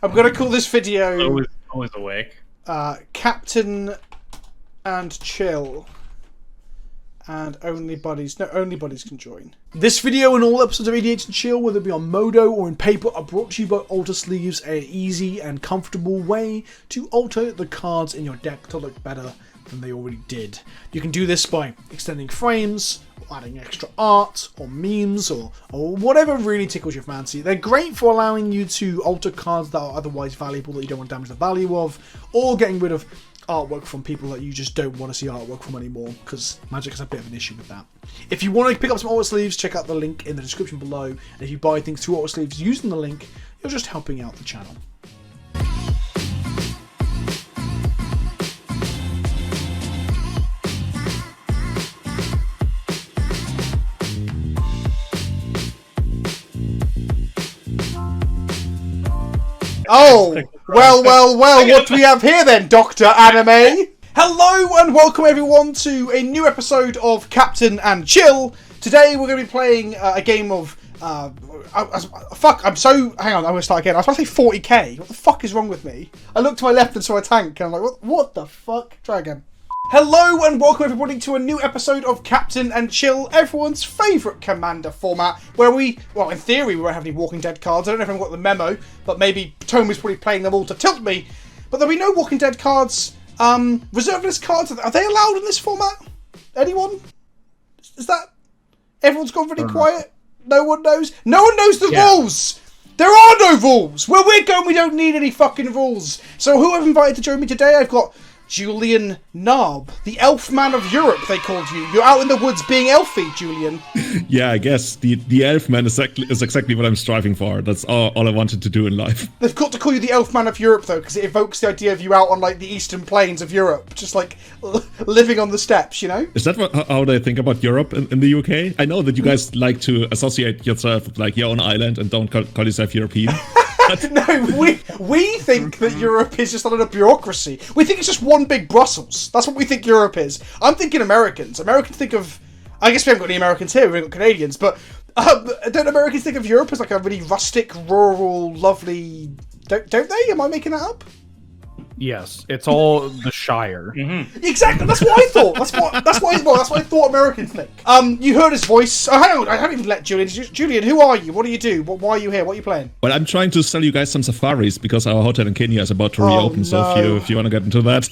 I'm going to call this video... Always awake. Captain and Chill. And only buddies can join. This video and all episodes of EDH and Chill, whether it be on Modo or in paper, are brought to you by Alter Sleeves, an easy and comfortable way to alter the cards in your deck to look better than they already did. You can do this by extending frames, or adding extra art, or memes, or whatever really tickles your fancy. They're great for allowing you to alter cards that are otherwise valuable that you don't want to damage the value of, or getting rid of artwork from people that you just don't want to see artwork from anymore, because Magic has a bit of an issue with that. If you want to pick up some Alter Sleeves, check out the link in the description below, and if you buy things through Alter Sleeves using the link, you're just helping out the channel. Oh, well, what do we have here then, Dr. Anime? Hello and welcome everyone to a new episode of Captain and Chill. Today we're going to be playing a game of, hang on, I'm going to start again. I was about to say 40k. What the fuck is wrong with me? I looked to my left and saw a tank and I'm like, what the fuck? Try again. Hello and welcome everybody to a new episode of Captain and Chill, everyone's favourite Commander format, where we, well, in theory we won't have any Walking Dead cards. I don't know if I've got the memo, but maybe Tomo's probably playing them all to tilt me. But there'll be no Walking Dead cards. Reserve list cards, are they allowed in this format? Anyone? Is that... Everyone's gone really quiet? No one knows? No one knows the rules! There are no rules! Where we're going, we don't need any fucking rules. So who I've invited to join me today? I've got Julian Narb, the elf man of Europe, they called you. You're out in the woods being elfy, Julian. Yeah, I guess the elf man is exactly what I'm striving for. That's all I wanted to do in life. They've got to call you the elf man of Europe, though, because it evokes the idea of you out on, like, the eastern plains of Europe, just, like, living on the steppes, you know? Is that how they think about Europe in the UK? I know that you guys like to associate yourself with, like, your own island and don't call yourself European. No, we think that Europe is just a little bureaucracy. We think it's just one big Brussels. That's what we think Europe is. I'm thinking Americans. Americans think of... I guess we haven't got any Americans here, we've got Canadians, but don't Americans think of Europe as like a really rustic, rural, lovely... Don't they? Am I making that up? Yes, it's all the Shire. Mm-hmm. Exactly, that's what I thought. That's what I thought Americans think. You heard his voice. Oh, hang on, I haven't even let Julian. Julian, who are you? What do you do? Why are you here? What are you playing? Well, I'm trying to sell you guys some safaris because our hotel in Kenya is about to reopen. No. So if you want to get into that.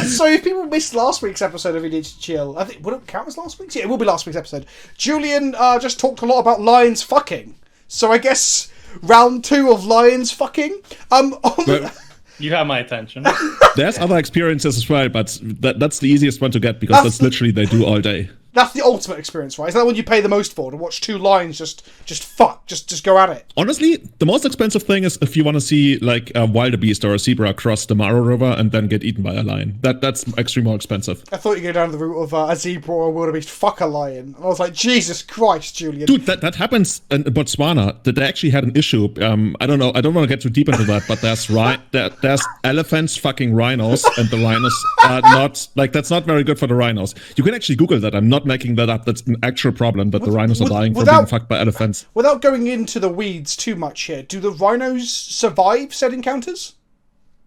So if people missed last week's episode of EDH Chill, I think would it count as last week's? Yeah, it will be last week's episode. Julian just talked a lot about lions fucking. So I guess round 2 of lions fucking. You have my attention. There's other experiences as well, but that's the easiest one to get because that's literally they do all day. That's the ultimate experience, right? Is that what you pay the most for, to watch 2 lions just fuck, just go at it? Honestly, the most expensive thing is if you want to see like a wildebeest or a zebra cross the Maro River and then get eaten by a lion. That's extremely more expensive. I thought you go down the route of a zebra or a wildebeest fuck a lion. And I was like, Jesus Christ, Julian. Dude, that happens in Botswana. That they actually had an issue. I don't know. I don't want to get too deep into that, but there's elephants fucking rhinos, and the rhinos are not like that's not very good for the rhinos. You can actually Google that. I'm not making that up. That's an actual problem that the rhinos are dying for being fucked by elephants. Without going into the weeds too much here, do the rhinos survive said encounters?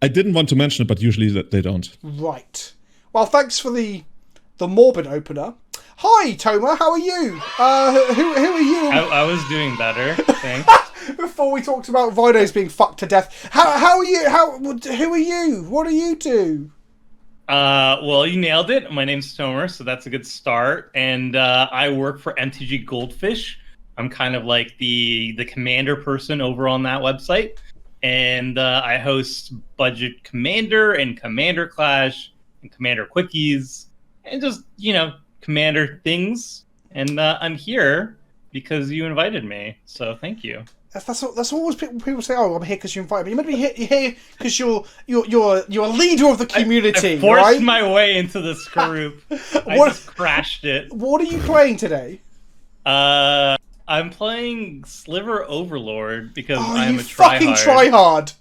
I didn't want to mention it, but usually they don't. Right. Well, thanks for the morbid opener. Hi, Toma. How are you? Who are you? I was doing better, thanks. Before we talked about rhinos being fucked to death. How are you? Who are you? What do you do? Well, you nailed it. My name's Tomer, so that's a good start. And I work for MTG Goldfish. I'm kind of like the commander person over on that website. And I host Budget Commander and Commander Clash and Commander Quickies and just, Commander things. And I'm here because you invited me. So thank you. That's always people say. Oh, I'm here because you invited me. You might be here because you're a leader of the community. I forced right? my way into this group. I just crashed it. What are you playing today? I'm playing Sliver Overlord because I'm a tryhard.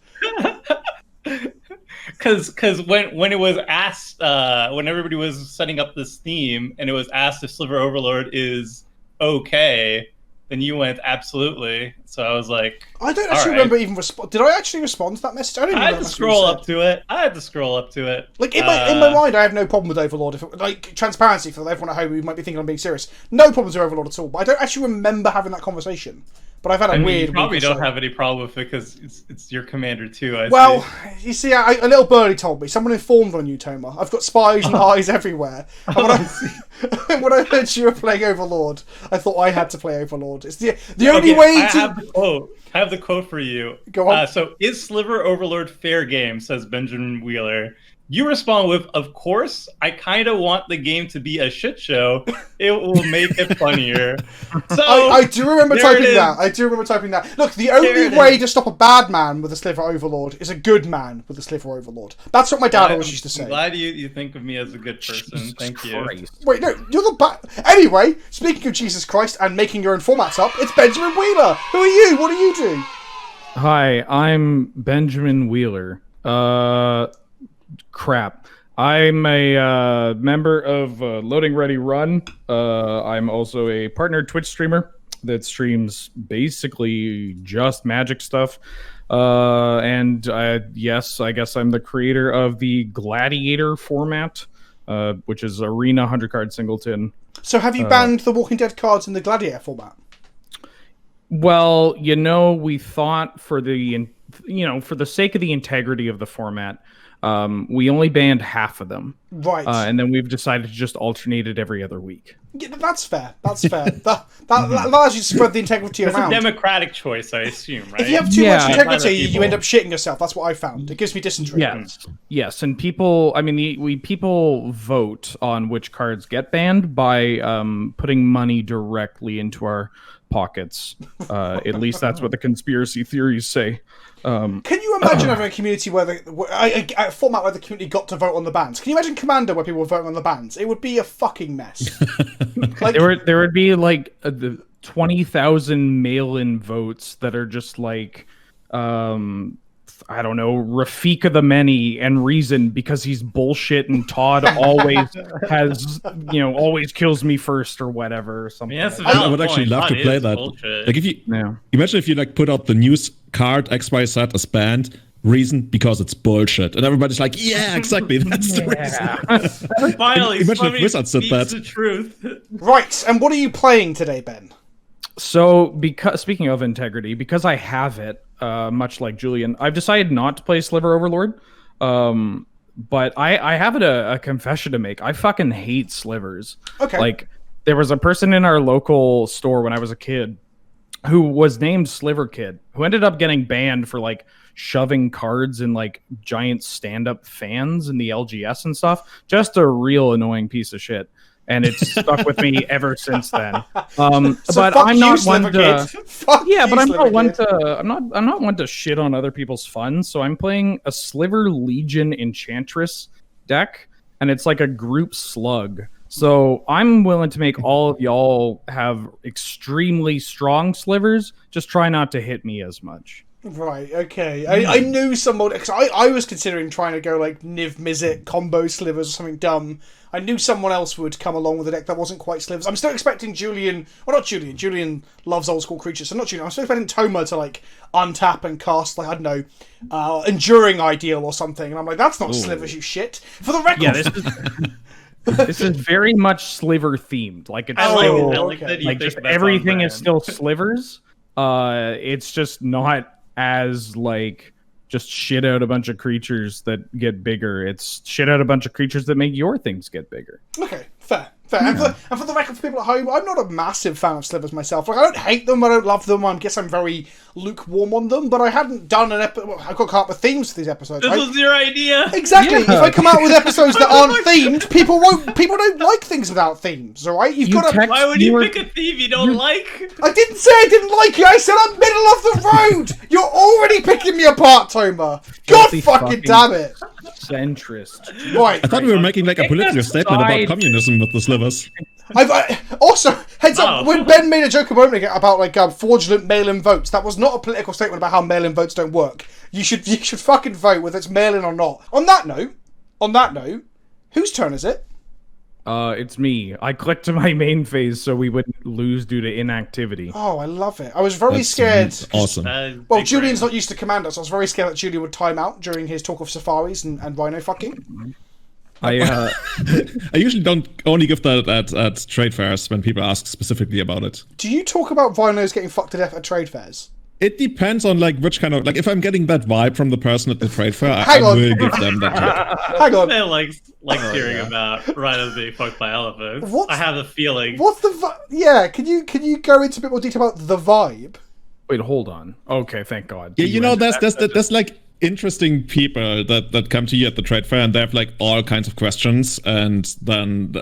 Because when it was asked, when everybody was setting up this theme, and it was asked if Sliver Overlord is okay. Then you went absolutely. So I was like, I don't actually remember even respond. Did I actually respond to that message? I don't. I had to scroll up to it. Like in my mind, I have no problem with Overlord. Like transparency for everyone at home who might be thinking I'm being serious. No problems with Overlord at all. But I don't actually remember having that conversation. But I've had a weird. You probably don't have any problem with it because it's your commander too. You see, a little birdie told me. Someone informed on you, Toma. I've got spies and eyes everywhere. And when I heard you were playing Overlord, I thought I had to play Overlord. It's the only way to. I have the quote for you. Go on. So, is Sliver Overlord fair game? Says Benjamin Wheeler. You respond with, "Of course, I kind of want the game to be a shit show. It will make it funnier." So I do remember typing that. Look, the only way to stop a bad man with a Sliver Overlord is a good man with a Sliver Overlord. That's what my dad always used to say. I'm glad you think of me as a good person. Thank you. Wait, no, you're the bad. Anyway, speaking of Jesus Christ and making your own formats up, it's Benjamin Wheeler. Who are you? What do you do? Hi, I'm Benjamin Wheeler. Crap. I'm a member of Loading Ready Run. I'm also a partner Twitch streamer that streams basically just Magic stuff. And yes, I guess I'm the creator of the Gladiator format, which is Arena 100 card singleton. So have you banned the Walking Dead cards in the Gladiator format? Well, we thought for the sake of the integrity of the format, we only banned half of them. Right. And then we've decided to just alternate it every other week. Yeah, that's fair. that allows you to spread the integrity around. It's a democratic choice, I assume, right? If you have too much integrity, you end up shitting yourself. That's what I found. It gives me dysentery. Yes. And people, people vote on which cards get banned by putting money directly into our pockets. At least that's what the conspiracy theories say. Can you imagine having a community where a format where the community got to vote on the bans? Can you imagine Commander where people were voting on the bans? It would be a fucking mess. There would be like the 20,000 mail-in votes that are just like, I don't know, Rafika the Many and Reason because he's bullshit and Todd always always kills me first or whatever or something. Yeah, I would actually love to play that. Bullshit. Like if you imagine if you like put out the news card XYZ as banned, Reason because it's bullshit, and everybody's like, yeah, exactly, that's the reason. Finally, imagine if Wizards said that. The truth. Right, and what are you playing today, Ben? So, speaking of integrity, because I have it, much like Julian, I've decided not to play Sliver Overlord. But I have a confession to make. I fucking hate slivers. Okay. Like, there was a person in our local store when I was a kid who was named Sliver Kid, who ended up getting banned for like shoving cards in like giant stand-up fans in the LGS and stuff. Just a real annoying piece of shit. And it's stuck with me ever since then. But I'm not one to. But I'm not one to. I'm not one to shit on other people's fun. So I'm playing a Sliver Legion Enchantress deck, and it's like a group slug. So I'm willing to make all of y'all have extremely strong slivers. Just try not to hit me as much. Right, okay. I knew someone, because I was considering trying to go like Niv Mizzet combo slivers or something dumb. I knew someone else would come along with a deck that wasn't quite slivers. I'm still expecting Julian, well not Julian, Julian loves old school creatures, so not Julian, I'm still expecting Toma to like untap and cast like, I don't know, Enduring Ideal or something, and I'm like, that's not slivers, you shit. For the record... This is very much sliver themed. Like it's just everything is still slivers. It's just not as like just shit out a bunch of creatures that get bigger. It's shit out a bunch of creatures that make your things get bigger. Okay, fair. Yeah. And for the record, for people at home, I'm not a massive fan of slivers myself. Like, I don't hate them, I don't love them. I guess I'm very lukewarm on them. But I hadn't done an episode. Well, I've got to come up with themes for these episodes. This was your idea. Exactly. Yeah. If I come out with episodes that aren't themed, people don't like things without themes. All right, you've got to. Why would you pick a theme you don't like? I didn't say I didn't like it. I said I'm middle of the road. You're already picking me apart, Toma. God fucking damn it. Centrist. Right. I thought we were making like a political statement about communism with the slivers. Also, heads up, when Ben made a joke a moment ago about like fraudulent mail-in votes, that was not a political statement about how mail-in votes don't work. You should fucking vote whether it's mail-in or not. On that note, whose turn is it? It's me. I clicked to my main phase so we wouldn't lose due to inactivity. Oh, I love it. I was very scared. Awesome. Well, Julian's not used to Commander, so I was very scared that Julian would time out during his talk of safaris and rhino fucking. I usually don't only give that at trade fairs when people ask specifically about it. Do you talk about rhinos getting fucked to death at trade fairs? It depends on like which kind of like if I'm getting that vibe from the person at the trade fair, I will give them that tip. Hang on. I like hearing about rhinos being fucked by elephants. I have a feeling. What's the yeah? Can you go into a bit more detail about the vibe? Wait, hold on. Okay, thank God. Yeah, you know, there's like interesting people that come to you at the trade fair and they have like all kinds of questions, and then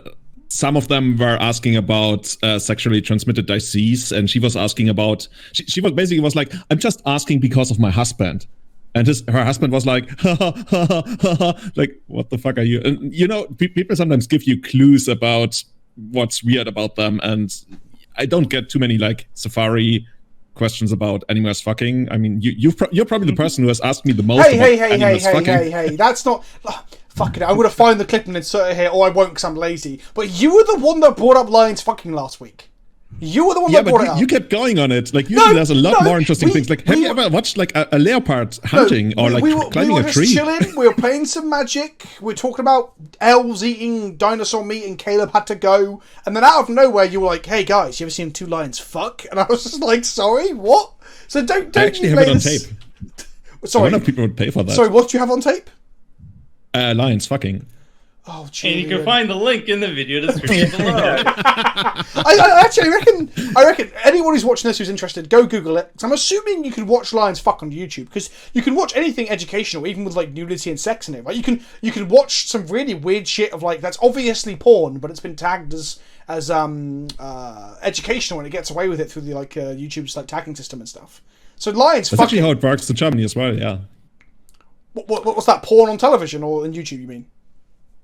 some of them were asking about sexually transmitted disease, and she was asking about she was basically was like, I'm just asking because of my husband, and her husband was like, ha, ha, ha, ha, ha. Like, what the fuck are you? And you know, people sometimes give you clues about what's weird about them, and I don't get too many like safari questions about animals fucking. I mean, you're probably the person who has asked me the most about animals fucking. Hey, that's not... Fuck it, I'm going to find the clip and insert it here, or I won't because I'm lazy. But you were the one that brought up lions fucking last week. You were the one that brought it up. You kept going on it. Like, usually there's a lot more interesting things. Like, have you ever watched like a leopard hunting or like climbing a tree? We were just chilling, we were playing some Magic, we were talking about elves eating dinosaur meat and Caleb had to go. And then out of nowhere you were like, hey guys, you ever seen two lions fuck? And I was just like, sorry, what? So don't I actually have it on tape. Sorry. I wonder if people would pay for that. Sorry, what do you have on tape? Lions fucking. Oh, and you can find the link in the video description below. I reckon anyone who's watching this who's interested, go Google it. So I'm assuming you can watch lions fuck on YouTube, because you can watch anything educational, even with like nudity and sex in it, right? You can watch some really weird shit of like that's obviously porn, but it's been tagged as educational, and it gets away with it through the like YouTube's like tagging system and stuff. So lions. That's actually how it works in Germany as well. Yeah. What's that, porn on television or on YouTube? You mean?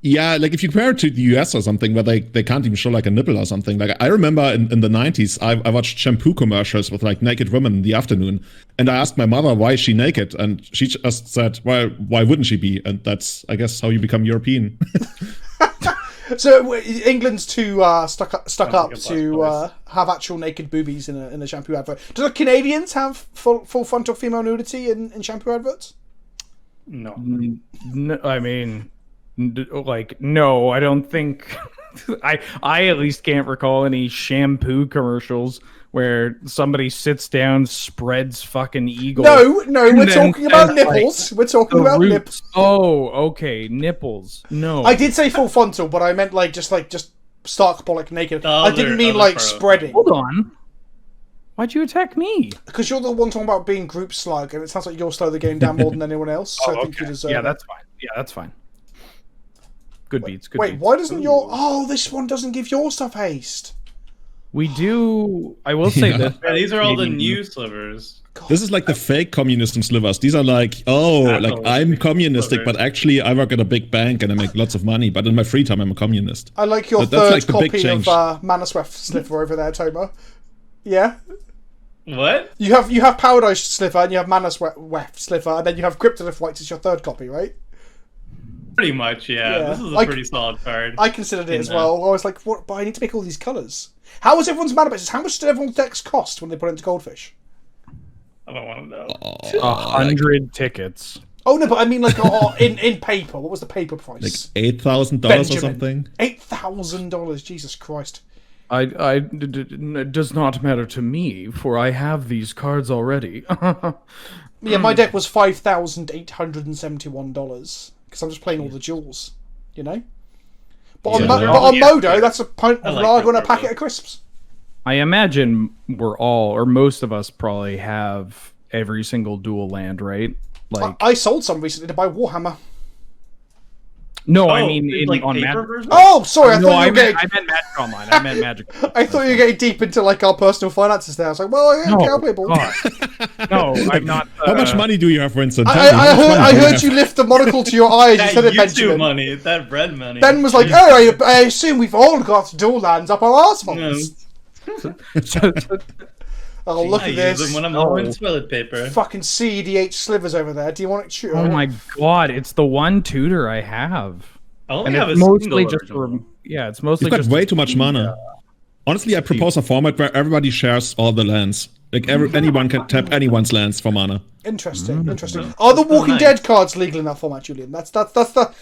Yeah, like if you compare it to the US or something where they can't even show like a nipple or something. Like I remember in the 90s, I watched shampoo commercials with like naked women in the afternoon. And I asked my mother, why is she naked? And she just said, well, why wouldn't she be? And that's, I guess, how you become European. So England's too stuck up to have actual naked boobies in a shampoo advert. Do the Canadians have full frontal female nudity in shampoo adverts? No. I mean... Like, no, I don't think I at least can't recall any shampoo commercials where somebody sits down, spreads fucking eagle. No, we're talking about nipples. We're talking about nipples. Oh, okay, nipples. No, I did say full frontal, but I meant like just stark bollock naked. I didn't mean like spreading. Hold on. Why'd you attack me? Because you're the one talking about being group slug, and it sounds like you'll slow the game down more than anyone else. So I think you deserve. Yeah, that's fine. Yeah, that's fine. Good beats. Good wait, beats. Why doesn't your... Oh, this one doesn't give your stuff haste. We do... I will say this. Yeah, these are all the new slivers. God, this is like the fake communism slivers. These are like, I'm communistic, but actually I work at a big bank and I make lots of money, but in my free time I'm a communist. I like your third copy of Mana Swift Sliver over there, Toma. Yeah? What? You have Paradise Sliver and you have Mana Swift Sliver, and then you have Cryptolith White as your third copy, right? Pretty much, yeah. This is a pretty solid card. I considered it as well. I was like, what? But I need to make all these colours. How was everyone's mana bases? How much did everyone's decks cost when they put it into Goldfish? I don't want to know. 100 tickets. Oh no, but I mean like in paper. What was the paper price? Like $8,000 or something. $8,000. Jesus Christ. It does not matter to me, for I have these cards already. Yeah, my deck was $5,871 because I'm just playing all the jewels, you know. But on Modo, that's a pint of lager and a packet of crisps. I imagine we're all, or most of us, probably have every single dual land, right? Like I sold some recently to buy Warhammer. No, I mean like on paper Magic. version? Oh, sorry, I meant Magic Online. I meant Magic. I thought you were getting deep into like our personal finances there. I was like, well, yeah, I'll play ball. No, I'm not. How much money do you have, for instance? I heard you lift the monocle to your eyes. You said it, Benjamin. Money, that bread money. Ben was like, oh, I assume we've all got dual lands up our arseholes. Oh, look at this. When I'm in toilet paper. Fucking CEDH slivers over there. Do you want it to... Oh my god, it's the one tutor I have. I only have a mostly single just version. Yeah, it's mostly You've got just way too much mana. Honestly, I propose a format where everybody shares all the lands. Like anyone can tap anyone's lands for mana. Interesting. Are the Walking Dead cards legal in that format, Julian? That's the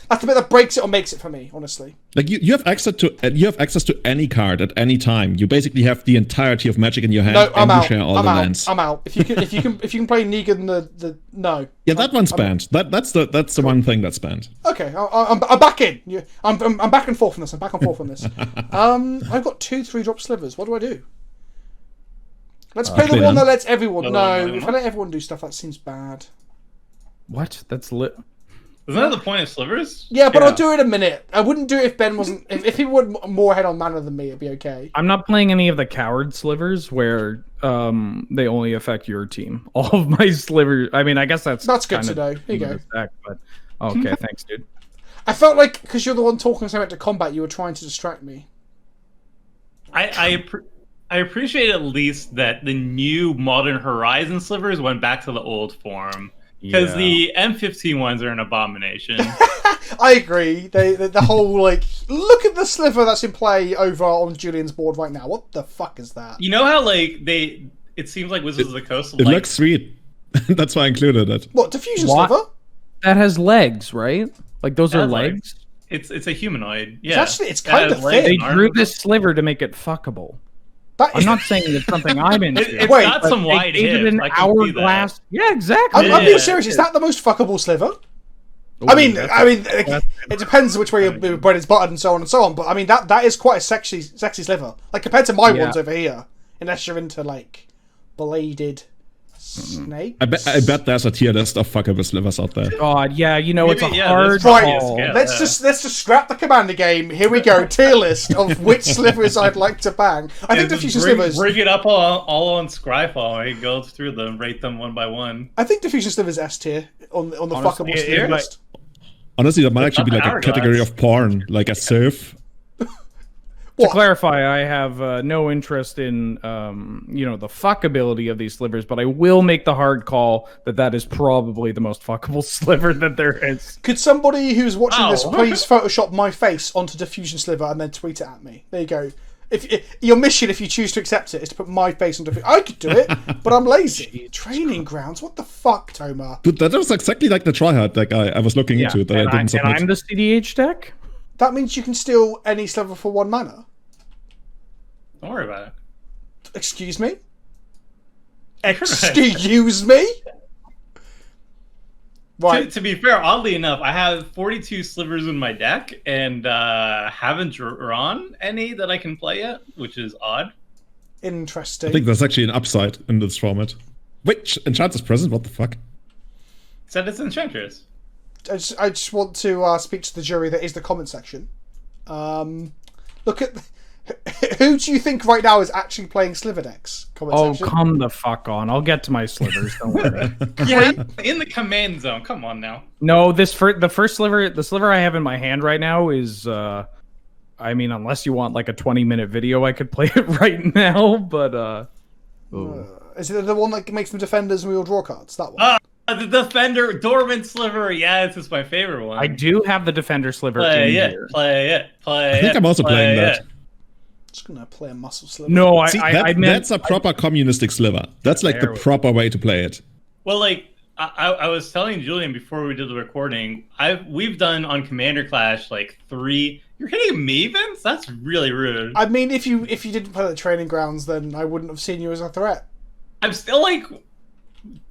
bit that breaks it or makes it for me, honestly. Like you have access to any card at any time. You basically have the entirety of Magic in your hand, No, I'm and out. you share all the lands. I'm out. If you can play Negan the no. Yeah, that one's banned. That's the one thing that's banned. Okay, I'm back in. I'm back and forth on this. I've got 2 3-drop slivers. What do I do? Let's play the one that lets everyone. No, if I let everyone do stuff, that seems bad. What? That's lit. Isn't that the point of slivers? Yeah, but I'll do it in a minute. I wouldn't do it if Ben wasn't. If people were more ahead on mana than me, it'd be okay. I'm not playing any of the coward slivers where they only affect your team. All of my slivers. I mean, I guess that's good to know. Here you go. But okay, thanks, dude. I felt like because you're the one talking so much to combat, you were trying to distract me. I appreciate at least that the new Modern Horizon slivers went back to the old form. Because the M15 ones are an abomination. I agree. The whole, like, look at the sliver that's in play over on Julian's board right now. What the fuck is that? You know how, like, it seems like Wizards of the Coast... It looks sweet. That's why I included it. What, Diffusion Sliver? That has legs, right? Like, those are legs? It's a humanoid. Yeah. It's kind of thin. They drew this sliver to make it fuckable. I'm not saying it's something I'm into. It's got some wide hips. An hourglass. Yeah, exactly. I'm being serious. Is that the most fuckable sliver? Ooh, I mean, it depends which way your bread is buttered and so on and so on. But I mean, that is quite a sexy sliver. Like compared to my ones over here, unless you're into like bladed snakes. I bet there's a tier list of fuckable slivers out there. God, yeah, you know, it's a hard right. call. Let's just scrap the Commander game. Here we go. Tier list of which slivers I'd like to bang. I think Diffusion Slivers. Bring it up all on Scryfall. Right? Go through them, rate them one by one. I think Diffusion Slivers S tier on the fuckable sliver list. Honestly, that might actually be like a category of porn, like a surf. To clarify, I have no interest in, the fuckability of these slivers, but I will make the hard call that is probably the most fuckable sliver that there is. Could somebody who's watching this please Photoshop my face onto Diffusion Sliver and then tweet it at me? There you go. Your mission, if you choose to accept it, is to put my face on Diffusion. I could do it, but I'm lazy. Training grounds? What the fuck, Toma? Dude, that was exactly like the tryhard deck I was looking into that I didn't submit. And I'm the CDH deck? That means you can steal any sliver for 1 mana. Don't worry about it. Excuse me? Excuse me? Right. To be fair, oddly enough, I have 42 slivers in my deck and haven't drawn any that I can play yet, which is odd. Interesting. I think there's actually an upside in this format. Which Enchantress present? What the fuck? Said it's Enchantress. I just want to speak to the jury that is the comment section. Look at... Who do you think right now is actually playing Sliver decks? Section? Come the fuck on. I'll get to my slivers, don't worry. Yeah, in the command zone. Come on now. No, the first sliver, the sliver I have in my hand right now is, I mean, unless you want like a 20-minute video, I could play it right now, but, is it the one that makes them defenders and we all draw cards? That one? The Defender Dormant Sliver. Yeah, this is my favorite one. I do have the Defender Sliver here. Play it. I think I'm also playing that. Just gonna play a muscle sliver. No, that's a proper communistic sliver. That's like the proper way to play it. Well, like I was telling Julian before we did the recording, we've done on Commander Clash like 3. You're hitting Mavens? That's really rude. I mean, if you didn't play the training grounds, then I wouldn't have seen you as a threat. I'm still like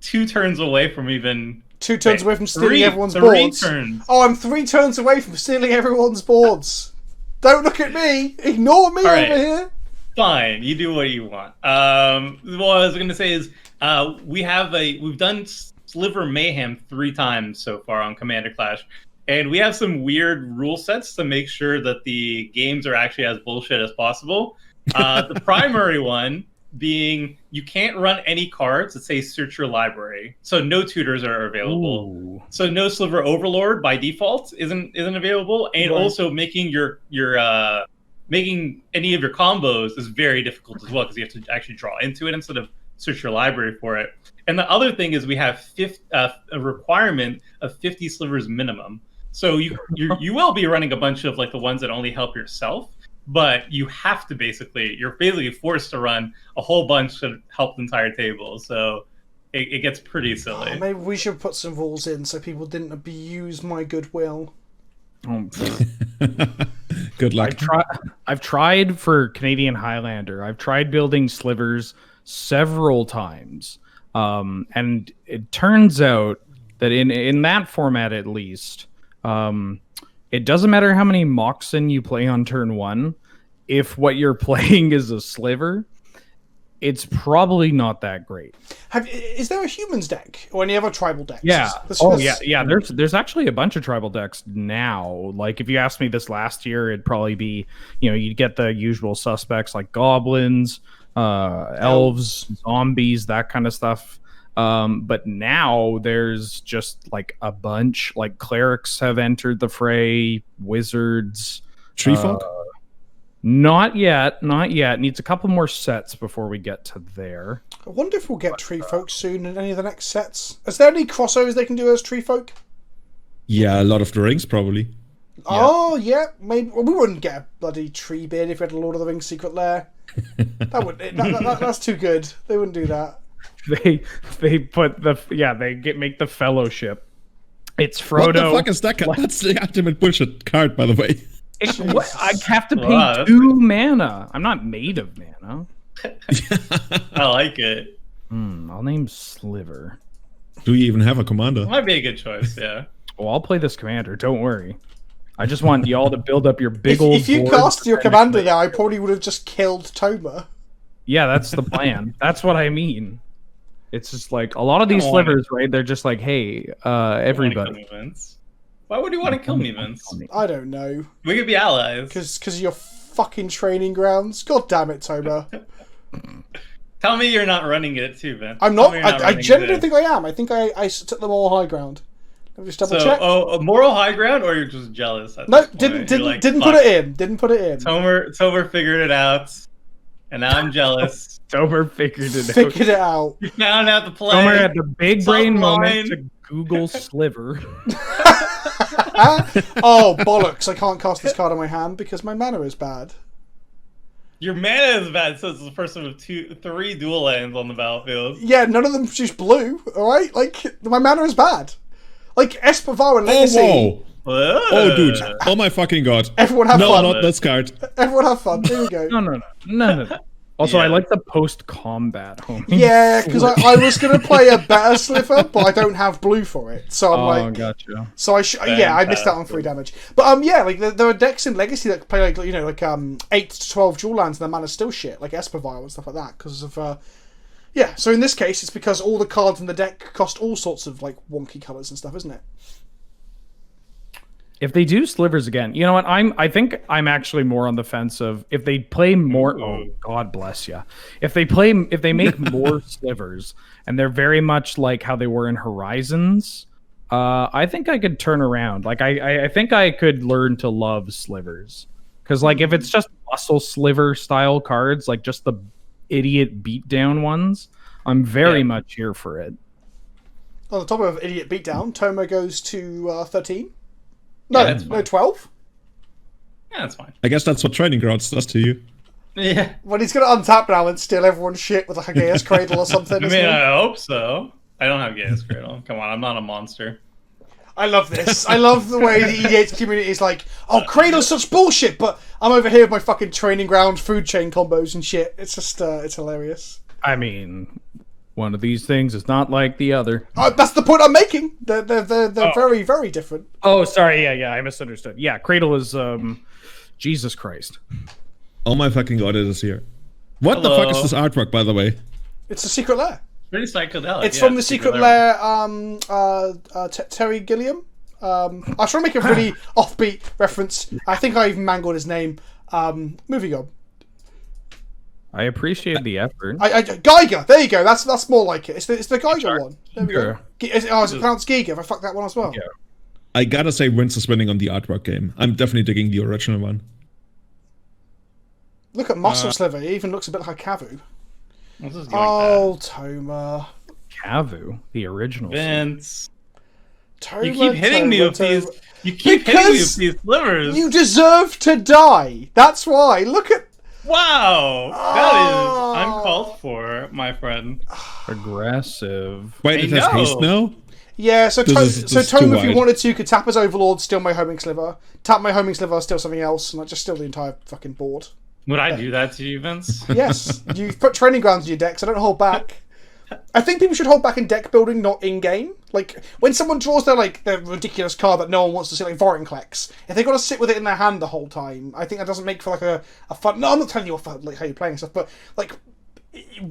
2 turns away from even. 2 turns away from stealing everyone's boards. 3 turns. Oh, I'm 3 turns away from stealing everyone's boards. Don't look at me. Ignore me over here. Fine, you do what you want. What I was going to say is we've done Sliver Mayhem 3 times so far on Commander Clash, and we have some weird rule sets to make sure that the games are actually as bullshit as possible. The primary one being you can't run any cards that say search your library, so no tutors are available. Ooh. So no Sliver Overlord by default isn't available, and also making making any of your combos is very difficult as well because you have to actually draw into it instead of search your library for it. And the other thing is we have a requirement of 50 slivers minimum. So you will be running a bunch of like the ones that only help yourself, but you have to you're basically forced to run a whole bunch to help the entire table. So it gets pretty silly. Oh, maybe we should put some rules in so people didn't abuse my goodwill. Good luck. I've tried for Canadian Highlander. I've tried building slivers several times, and it turns out that in that format at least, it doesn't matter how many Moxen you play on turn 1. If what you're playing is a sliver, it's probably not that great. Is there a humans deck or any other tribal decks? Yeah. Yeah. There's actually a bunch of tribal decks now. Like if you asked me this last year, it'd probably be, you'd get the usual suspects like goblins, elves, zombies, that kind of stuff. But now there's just like a bunch. Like clerics have entered the fray, wizards, Tree folk. Not yet. Needs a couple more sets before we get to there. I wonder if we'll get tree folk soon in any of the next sets. Is there any crossovers they can do as tree folk? Yeah, a lot of the rings probably. Oh yeah, maybe. Well, we wouldn't get a bloody tree beard if we had a Lord of the Rings secret lair. That's too good. They wouldn't do that. They put make the fellowship. It's Frodo. What the fuck is that card? That's the ultimate bullshit card, by the way. I have to pay 2 mana. I'm not made of mana. I like it. I'll name Sliver. Do you even have a commander? Might be a good choice, yeah. Well, I'll play this commander. Don't worry. I just want y'all to build up your big old. If you cast your commander there, I probably would have just killed Toma. Yeah, that's the plan. That's what I mean. It's just like a lot of these slivers, right? They're just like, hey, everybody. Why would you want to kill me, Vince? I don't know. We could be allies. Because of your fucking training grounds. God damn it, Toma. Tell me you're not running it too, Vince. I'm not. I genuinely think I am. I think I took the moral high ground. Let me just double check. A moral high ground, or you're just jealous? No, didn't put it in. Didn't put it in. Tomer figured it out, and now I'm jealous. Tomer figured it out. You found out the play. Tomer had the big brain moment to Google Sliver. Oh, bollocks. I can't cast this card on my hand because my mana is bad. Your mana is bad, so it's the person with 3 dual lands on the battlefield. Yeah, none of them produce blue, alright? Like, my mana is bad. Like, Espevar and Legacy. Oh, dude. Oh my fucking god. Everyone have fun. No, not this card. Everyone have fun. Here we go. No. Also, I like the post-combat homie. Yeah, because I was going to play a better Sliver, but I don't have blue for it. So I'm gotcha. So I missed out on 3 damage. But like there are decks in Legacy that play like 8 to 12 dual lands, and their mana's still shit, like Espevar and stuff like that. Because of so in this case, it's because all the cards in the deck cost all sorts of like wonky colors and stuff, isn't it? If they do slivers again, you know what? I think I'm actually more on the fence of if they play more. Oh, God bless you. If they make more slivers and they're very much like how they were in Horizons, I think I could turn around. Like I think I could learn to love slivers because like if it's just muscle sliver style cards, like just the idiot beatdown ones, I'm very much here for it. On the top of idiot beatdown, Toma goes to 13. No, 12? Yeah, that's fine. I guess that's what Training Grounds does to you. Yeah. Well, he's going to untap now and steal everyone's shit with like a Gaius Cradle or something. I hope so. I don't have Gaius Cradle. Come on, I'm not a monster. I love this. I love the way the EDH community is like, oh, Cradle's such bullshit, but I'm over here with my fucking Training Ground food chain combos and shit. It's just, it's hilarious. I mean, one of these things is not like the other. That's the point I'm making. They're very, very different. Oh, sorry. Yeah, I misunderstood. Yeah, Cradle is, Jesus Christ. Oh my fucking god, it is here. What the fuck is this artwork, by the way? It's a secret lair. Pretty psychedelic. It's from the secret lair, Terry Gilliam. I was trying to make a really offbeat reference. I think I even mangled his name. Moving on. I appreciate the effort. Geiger, there you go. That's more like it. It's the Geiger one. There we go. Is it pronounced Giga? If I fucked that one as well. Yeah. I gotta say, Vince is winning on the artwork game. I'm definitely digging the original one. Look at Muscle Sliver. He even looks a bit like Kavu. Toma. Kavu, the original. Vince. Toma, you keep hitting me with these. You keep hitting me with these slivers. You deserve to die. That's why. Look at... Wow. That is uncalled for, my friend. Aggressive. Wait, it has haste now? Yeah, so This is Tome, too if you wide. wanted to, could tap as Overlord, steal my homing sliver. Tap my homing sliver, steal something else, and I just steal the entire fucking board. Would I do that to you, Vince? Yes, you put training grounds in your deck, so don't hold back. I think people should hold back in deck building, not in game. Like when someone draws their ridiculous card that no one wants to see, like Vorinclex, if they got to sit with it in their hand the whole time, I think that doesn't make for like a fun. No, I'm not telling you how you're playing and stuff, but like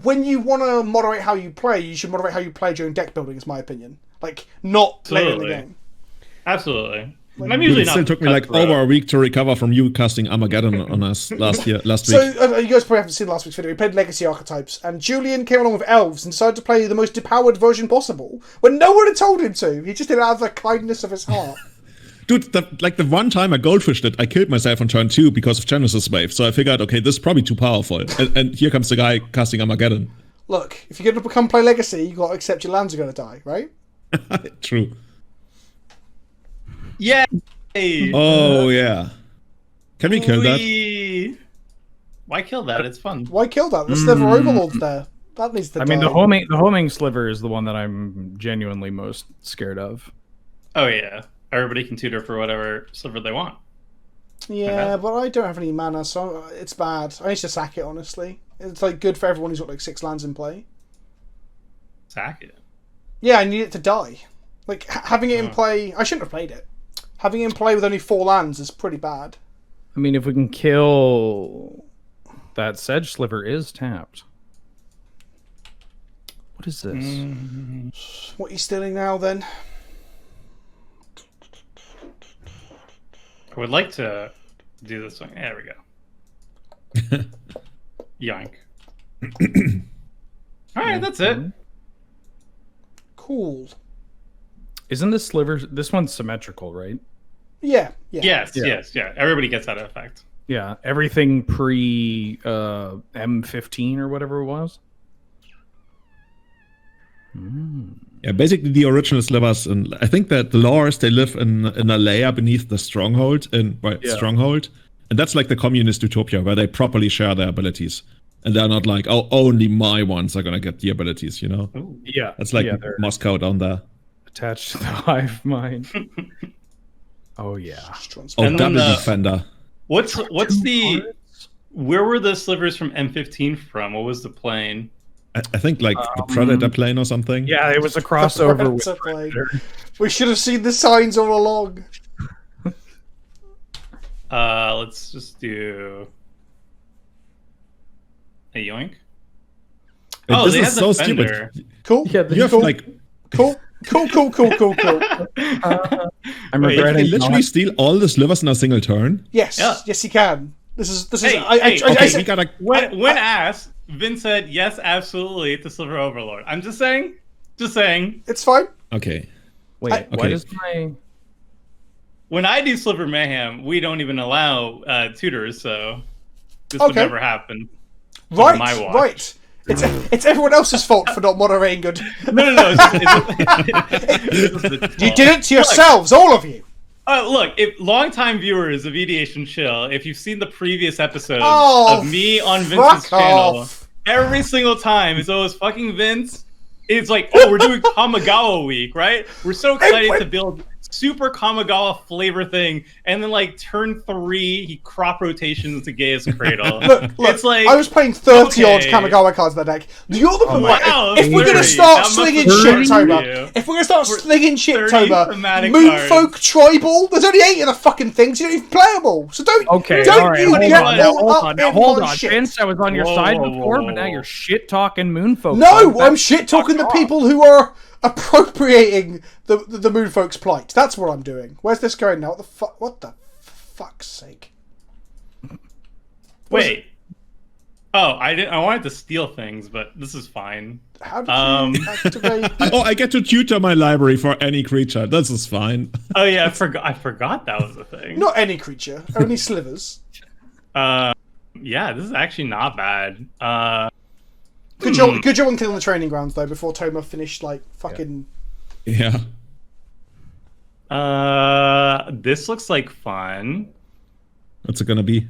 when you want to moderate how you play, you should moderate how you play during deck building. Is my opinion. Like not later in the game. Absolutely. And I'm usually It not. still took me like over a week to recover from you casting Armageddon on us last week. So you guys probably haven't seen last week's video. We played Legacy Archetypes, and Julian came along with elves and decided to play the most depowered version possible when no one had told him to. He just did it out of the kindness of his heart. Dude, the one time I goldfished it, I killed myself on turn 2 because of Genesis Wave. So I figured, okay, this is probably too powerful. And here comes the guy casting Armageddon. Look, if you're going to come play Legacy, you got to accept your lands are going to die, right? True. Yeah. Oh, yeah. Can we kill that? Why kill that? It's fun. Why kill that? The Sliver Overlord's there. That needs to die. I mean, the homing sliver is the one that I'm genuinely most scared of. Oh yeah, everybody can tutor for whatever sliver they want. Yeah, but I don't have any mana, so it's bad. I need to sack it, honestly. It's like good for everyone who's got like 6 lands in play. Sack it. Yeah, I need it to die. Like having it in play, I shouldn't have played it. Having it in play with only 4 lands is pretty bad. I mean, if we can kill that Sedge Sliver is tapped. What is this? What are you stealing now, then? I would like to do this one. There we go. Yoink. All right, that's it. Cool. Isn't this sliver? This one's symmetrical, right? Yeah. Yes. Everybody gets that effect. Yeah, everything pre M15 or whatever it was. Yeah, basically the original slivers, and I think that the lores, they live in a layer beneath the stronghold, stronghold, and that's like the communist utopia where they properly share their abilities, and they're not like, oh, only my ones are gonna get the abilities, you know? Ooh. Yeah, that's like Moscow down there. Attached to the hive mind. Oh yeah. Oh, And double then defender. What's the? Where were the slivers from M15 from? What was the plane? I think like the Predator plane or something. Yeah, it was a crossover with Predator. We should have seen the signs all along. Let's just do a yoink. Oh, this they is have so defender. stupid. Cool. Yeah, You have cool. like Cool. I'm Wait, regretting can you literally steal all the slivers in a single turn? Yes, Yeah. yes, you can. This is. Hey, I Okay, said- we gotta. When asked, Vin said yes, absolutely to Sliver Overlord. I'm just saying. It's fine. Okay. Wait, I- what okay. is my? When I do Sliver Mayhem, we don't even allow tutors, so this would Okay. never happen. Right, my watch. right. It's everyone else's fault for not moderating good. No. It's You did it to yourselves, all of you. Look, if longtime viewers of EDH and Chill, if you've seen the previous episodes Oh, of me on fuck Vince's channel, off. every single time it's always fucking Vince. It's like, oh, we're doing Kamigawa week, right? We're so excited to build super Kamigawa flavor thing, and then like turn 3, he crop rotations into Gaia's Cradle. Look, it's like I was playing 30 odd okay. Kamigawa cards in that deck. You're the wow, if we're gonna 30. start That must slinging have shit, burned Toba, you. if we're gonna start slinging shit, 30 Toba, thematic Moonfolk cards. Tribal, there's only 8 of the fucking things. You don't even play them all. So don't. Okay, don't all right. you hold get on, all up in Hold my on, shit. Vince. I was on your Whoa, side whoa, before, whoa, but now whoa. you're shit talking Moonfolk. No, I'm shit talking the people who are appropriating the Moonfolk's plight. That's what I'm doing. Where's this going now? What the fuck's sake? Wait. Oh, I wanted to steal things, but this is fine. How did you activate? Oh, I get to tutor my library for any creature. This is fine. Oh yeah, I forgot that was a thing. Not any creature, only slivers. Yeah, this is actually not bad. Good job on killing the training grounds though before Toma finished like fucking. Yeah. this looks like fun. What's it gonna be?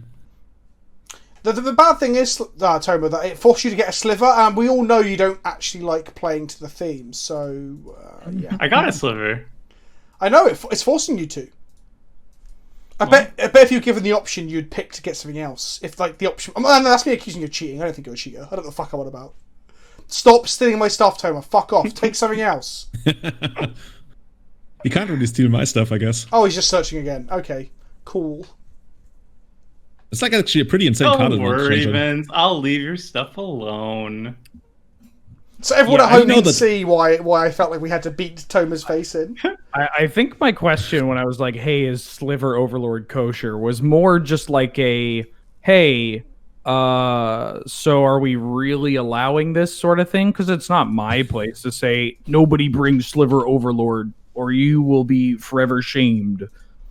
The bad thing is, Tomo, that it forces you to get a sliver, and we all know you don't actually like playing to the theme, so, yeah. I got a sliver. I know, it's forcing you to. I bet if you were given the option, you'd pick to get something else. If, like, the option... that's me accusing you of cheating. I don't think you're a cheater. I don't know what the fuck I'm on about. Stop stealing my stuff, Tomo. Fuck off. Take something else. You can't really steal my stuff, I guess. Oh, he's just searching again. Okay. Cool. It's like actually a pretty insane card. Don't worry, Vince. I'll leave your stuff alone. So everyone at home can see why I felt like we had to beat Toma's face in. I think my question when I was like, hey, is Sliver Overlord kosher, was more just like a, hey, so are we really allowing this sort of thing? Because it's not my place to say, nobody brings Sliver Overlord or you will be forever shamed.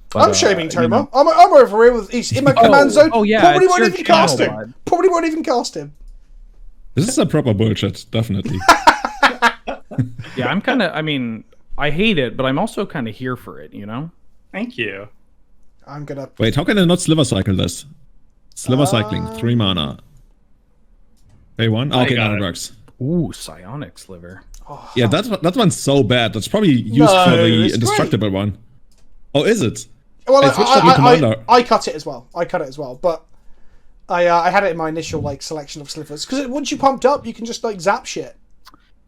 But, I'm shaming Toma. I'm over here with he's in my command zone. Oh yeah, probably won't even cast him. Probably won't even cast him. This is a proper bullshit, definitely. Yeah, I'm kind of. I mean, I hate it, but I'm also kind of here for it. You know. Thank you. I'm gonna wait. How can I not sliver cycle this? Sliver cycling, 3 mana. Pay 1. Okay, now it works. Ooh, psionic sliver. Oh, yeah, that one's so bad. That's probably used for the indestructible one. Oh, is it? Well, I cut it as well. But I had it in my initial like selection of slivers because once you pumped up, you can just like zap shit.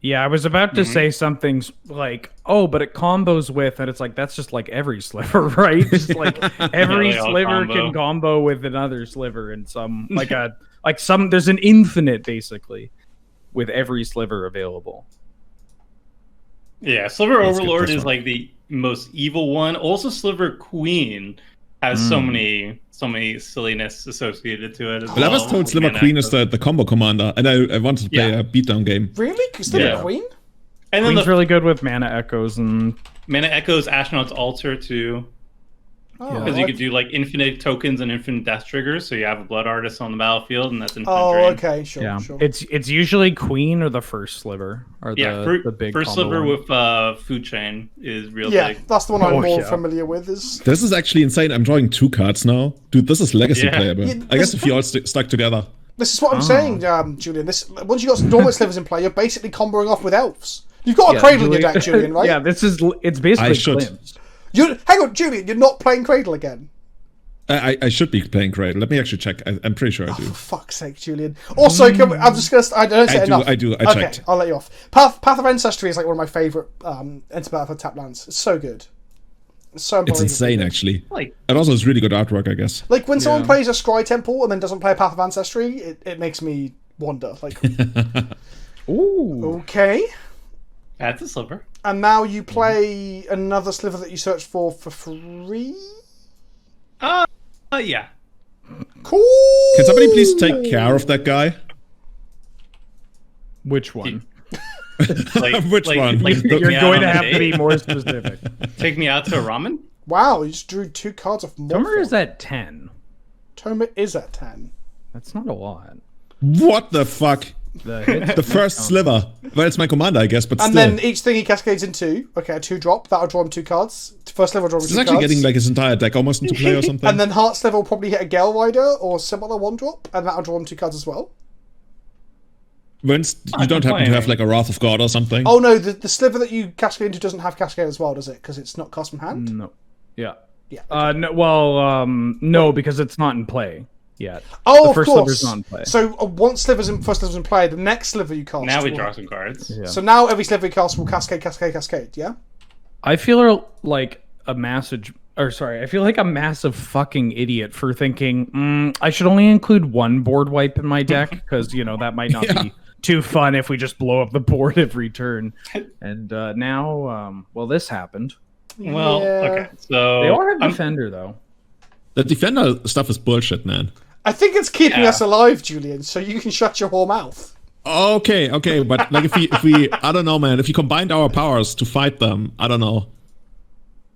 Yeah, I was about to say something like, "Oh, but it combos with," and it's like that's just like every sliver, right? Just like every sliver can combo with another sliver, and some there's an infinite basically with every sliver available. Yeah, Sliver Overlord is like the most evil one. Also, Sliver Queen has so many silliness associated to it as well. I was told Sliver Queen is the combo commander, and I wanted to play a beatdown game. Really? Sliver Queen? And then Queen's really good with mana echoes and mana echoes, Astronaut's Altar too. Because you could do like infinite tokens and infinite death triggers, so you have a blood artist on the battlefield, and that's infinite drain. Okay, sure. It's usually Queen or the first sliver, or the big first sliver with Food Chain is real big. Yeah, that's the one I'm more familiar with. This is actually insane. I'm drawing 2 cards now, dude. This is legacy playable. Yeah, I guess if you all stuck together. This is what I'm saying, Julian. Once you got some dormant slivers in play, you're basically comboing off with elves. You've got a Cradle in your deck, Julian, right? Yeah, it's basically Glimpse. Hang on, Julian, you're not playing Cradle again? I should be playing Cradle. Let me actually check. I'm pretty sure I do. For fuck's sake, Julian. Also, I'm just going to... I don't say enough. I do. I checked. I'll let you off. Path of Ancestry is like one of my favourite Enter Battle for tap lands. It's so good. It's so unbelievable. It's insane, actually. And also, it's really good artwork, I guess. Like, when someone plays a Scry Temple and then doesn't play a Path of Ancestry, it makes me wonder. Like, ooh. Okay. That's a sliver. And now you play another sliver that you searched for free? Yeah. Cool! Can somebody please take care of that guy? Which one? Which one? You're going to have to be more specific. Take me out to a ramen? Wow, you just drew 2 cards off Morphin. Toma is at 10. Toma is at 10. That's not a lot. What the fuck? The first sliver. Well, it's my commander, I guess, but and still. And then each thing he cascades into. Okay, a 2-drop. That'll draw him 2 cards. First sliver will draw him 2 cards. He's actually getting like his entire deck almost into play or something. And then Heart Sliver will probably hit a Gale Rider or similar 1-drop, and that'll draw him 2 cards as well. Vince, you don't happen to have like a Wrath of God or something? Oh no, the sliver that you cascade into doesn't have Cascade as well, does it? Because it's not cast from hand? No. Yeah. Yeah. Okay. No, because it's not in play yet. Oh, the first of course. Sliver's not in play. So once first sliver's in play, the next sliver you cast. Now we draw some cards. Yeah. So now every sliver you cast will cascade, yeah? I feel like a massive fucking idiot for thinking, I should only include 1 board wipe in my deck, because, that might not be too fun if we just blow up the board every turn. And now, this happened. Well, okay, so... They all have Defender, though. The Defender stuff is bullshit, man. I think it's keeping us alive, Julian, so you can shut your whole mouth. Okay, but like if we I don't know, man, if you combined our powers to fight them, I don't know.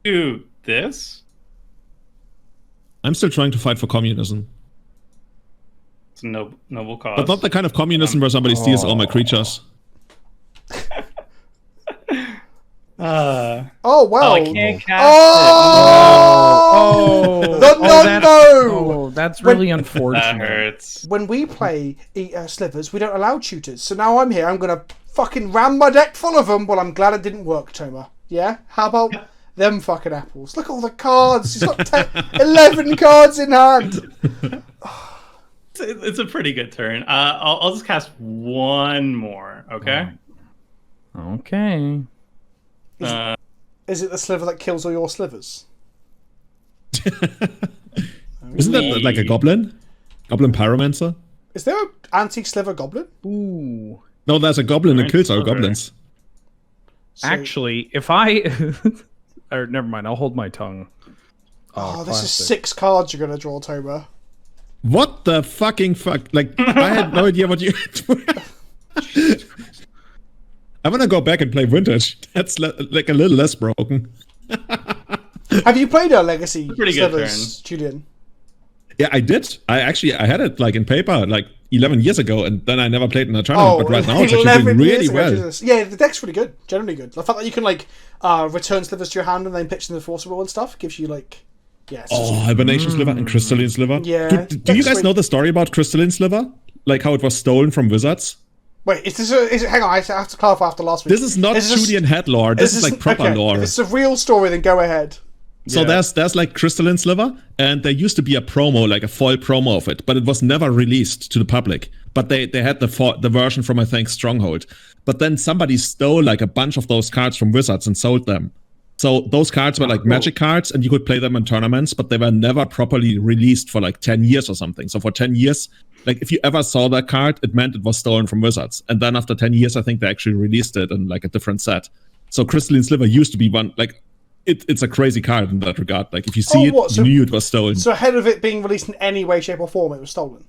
Do this? I'm still trying to fight for communism. It's a noble cause. But not the kind of communism where somebody steals all my creatures. Oh well. I can't cast That's really it. That unfortunate. hurts. When we play Slivers, we don't allow tutors. So now I'm here. I'm gonna fucking ram my deck full of them. Well, I'm glad it didn't work, Toma. Yeah. How about them fucking apples? Look at all the cards. He's got 11 cards in hand. It's a pretty good turn. I'll just cast one more. Okay. Okay. Is it the sliver that kills all your slivers? Isn't that like a goblin? Goblin pyromancer? Is there an anti-sliver goblin? Ooh. No, there's a goblin that kills our goblins. So, Actually, if I... or never mind, I'll hold my tongue. Oh, this is 6 cards you're going to draw, Toma. What the fucking fuck? Like, I had no idea what you... I want to go back and play Vintage. That's like a little less broken. Have you played a Legacy Pretty good Slivers, Julian? Yeah, I did. I had it like in paper like 11 years ago, and then I never played in a tournament. But right now it's actually doing really well. Jesus. Yeah, the deck's really good. Generally good. The fact that you can like return slivers to your hand and then pitch them the force roll and stuff gives you like, yeah. Hibernation Sliver and Crystalline Sliver. Yeah. Do you guys know the story about Crystalline Sliver? Like how it was stolen from wizards? Wait, is it? Hang on, I have to clarify after last week. This is not Julian head lore. This is like proper lore. If it's a real story, then go ahead. So there's like Crystalline Sliver, and there used to be a promo, like a foil promo of it, but it was never released to the public. But they had the version from, I think, Stronghold. But then somebody stole like a bunch of those cards from Wizards and sold them. So those cards were like magic cards, and you could play them in tournaments, but they were never properly released for like 10 years or something. So for 10 years, like if you ever saw that card, it meant it was stolen from Wizards. And then after 10 years, I think they actually released it in like a different set. So Crystalline Sliver used to be one, like, it's a crazy card in that regard. Like if you see you knew it was stolen. So ahead of it being released in any way, shape, or form, it was stolen.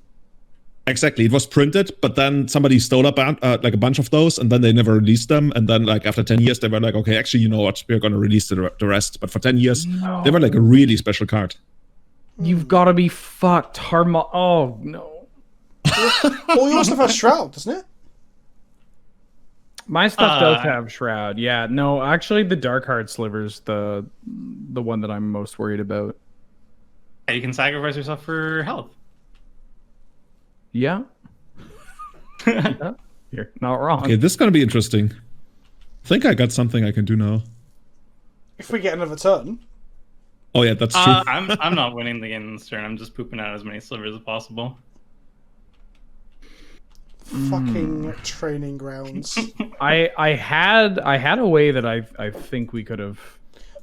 Exactly, it was printed, but then somebody stole like a bunch of those, and then they never released them. And then, like after 10 years, they were like, "Okay, actually, you know what? We're going to release the rest." But for 10 years, they were like a really special card. You've got to be fucked, Oh no. Well, your stuff has Shroud, doesn't it? My stuff does have Shroud. Yeah, no, actually, the Dark Heart Sliver's the one that I'm most worried about. And you can sacrifice yourself for health. Yeah. Yeah. You're not wrong. Okay, this is gonna be interesting. I think I got something I can do now. If we get another turn. Oh yeah, that's true. I'm not winning the game this turn. I'm just pooping out as many slivers as possible. Fucking training grounds. I had a way that I think we could have.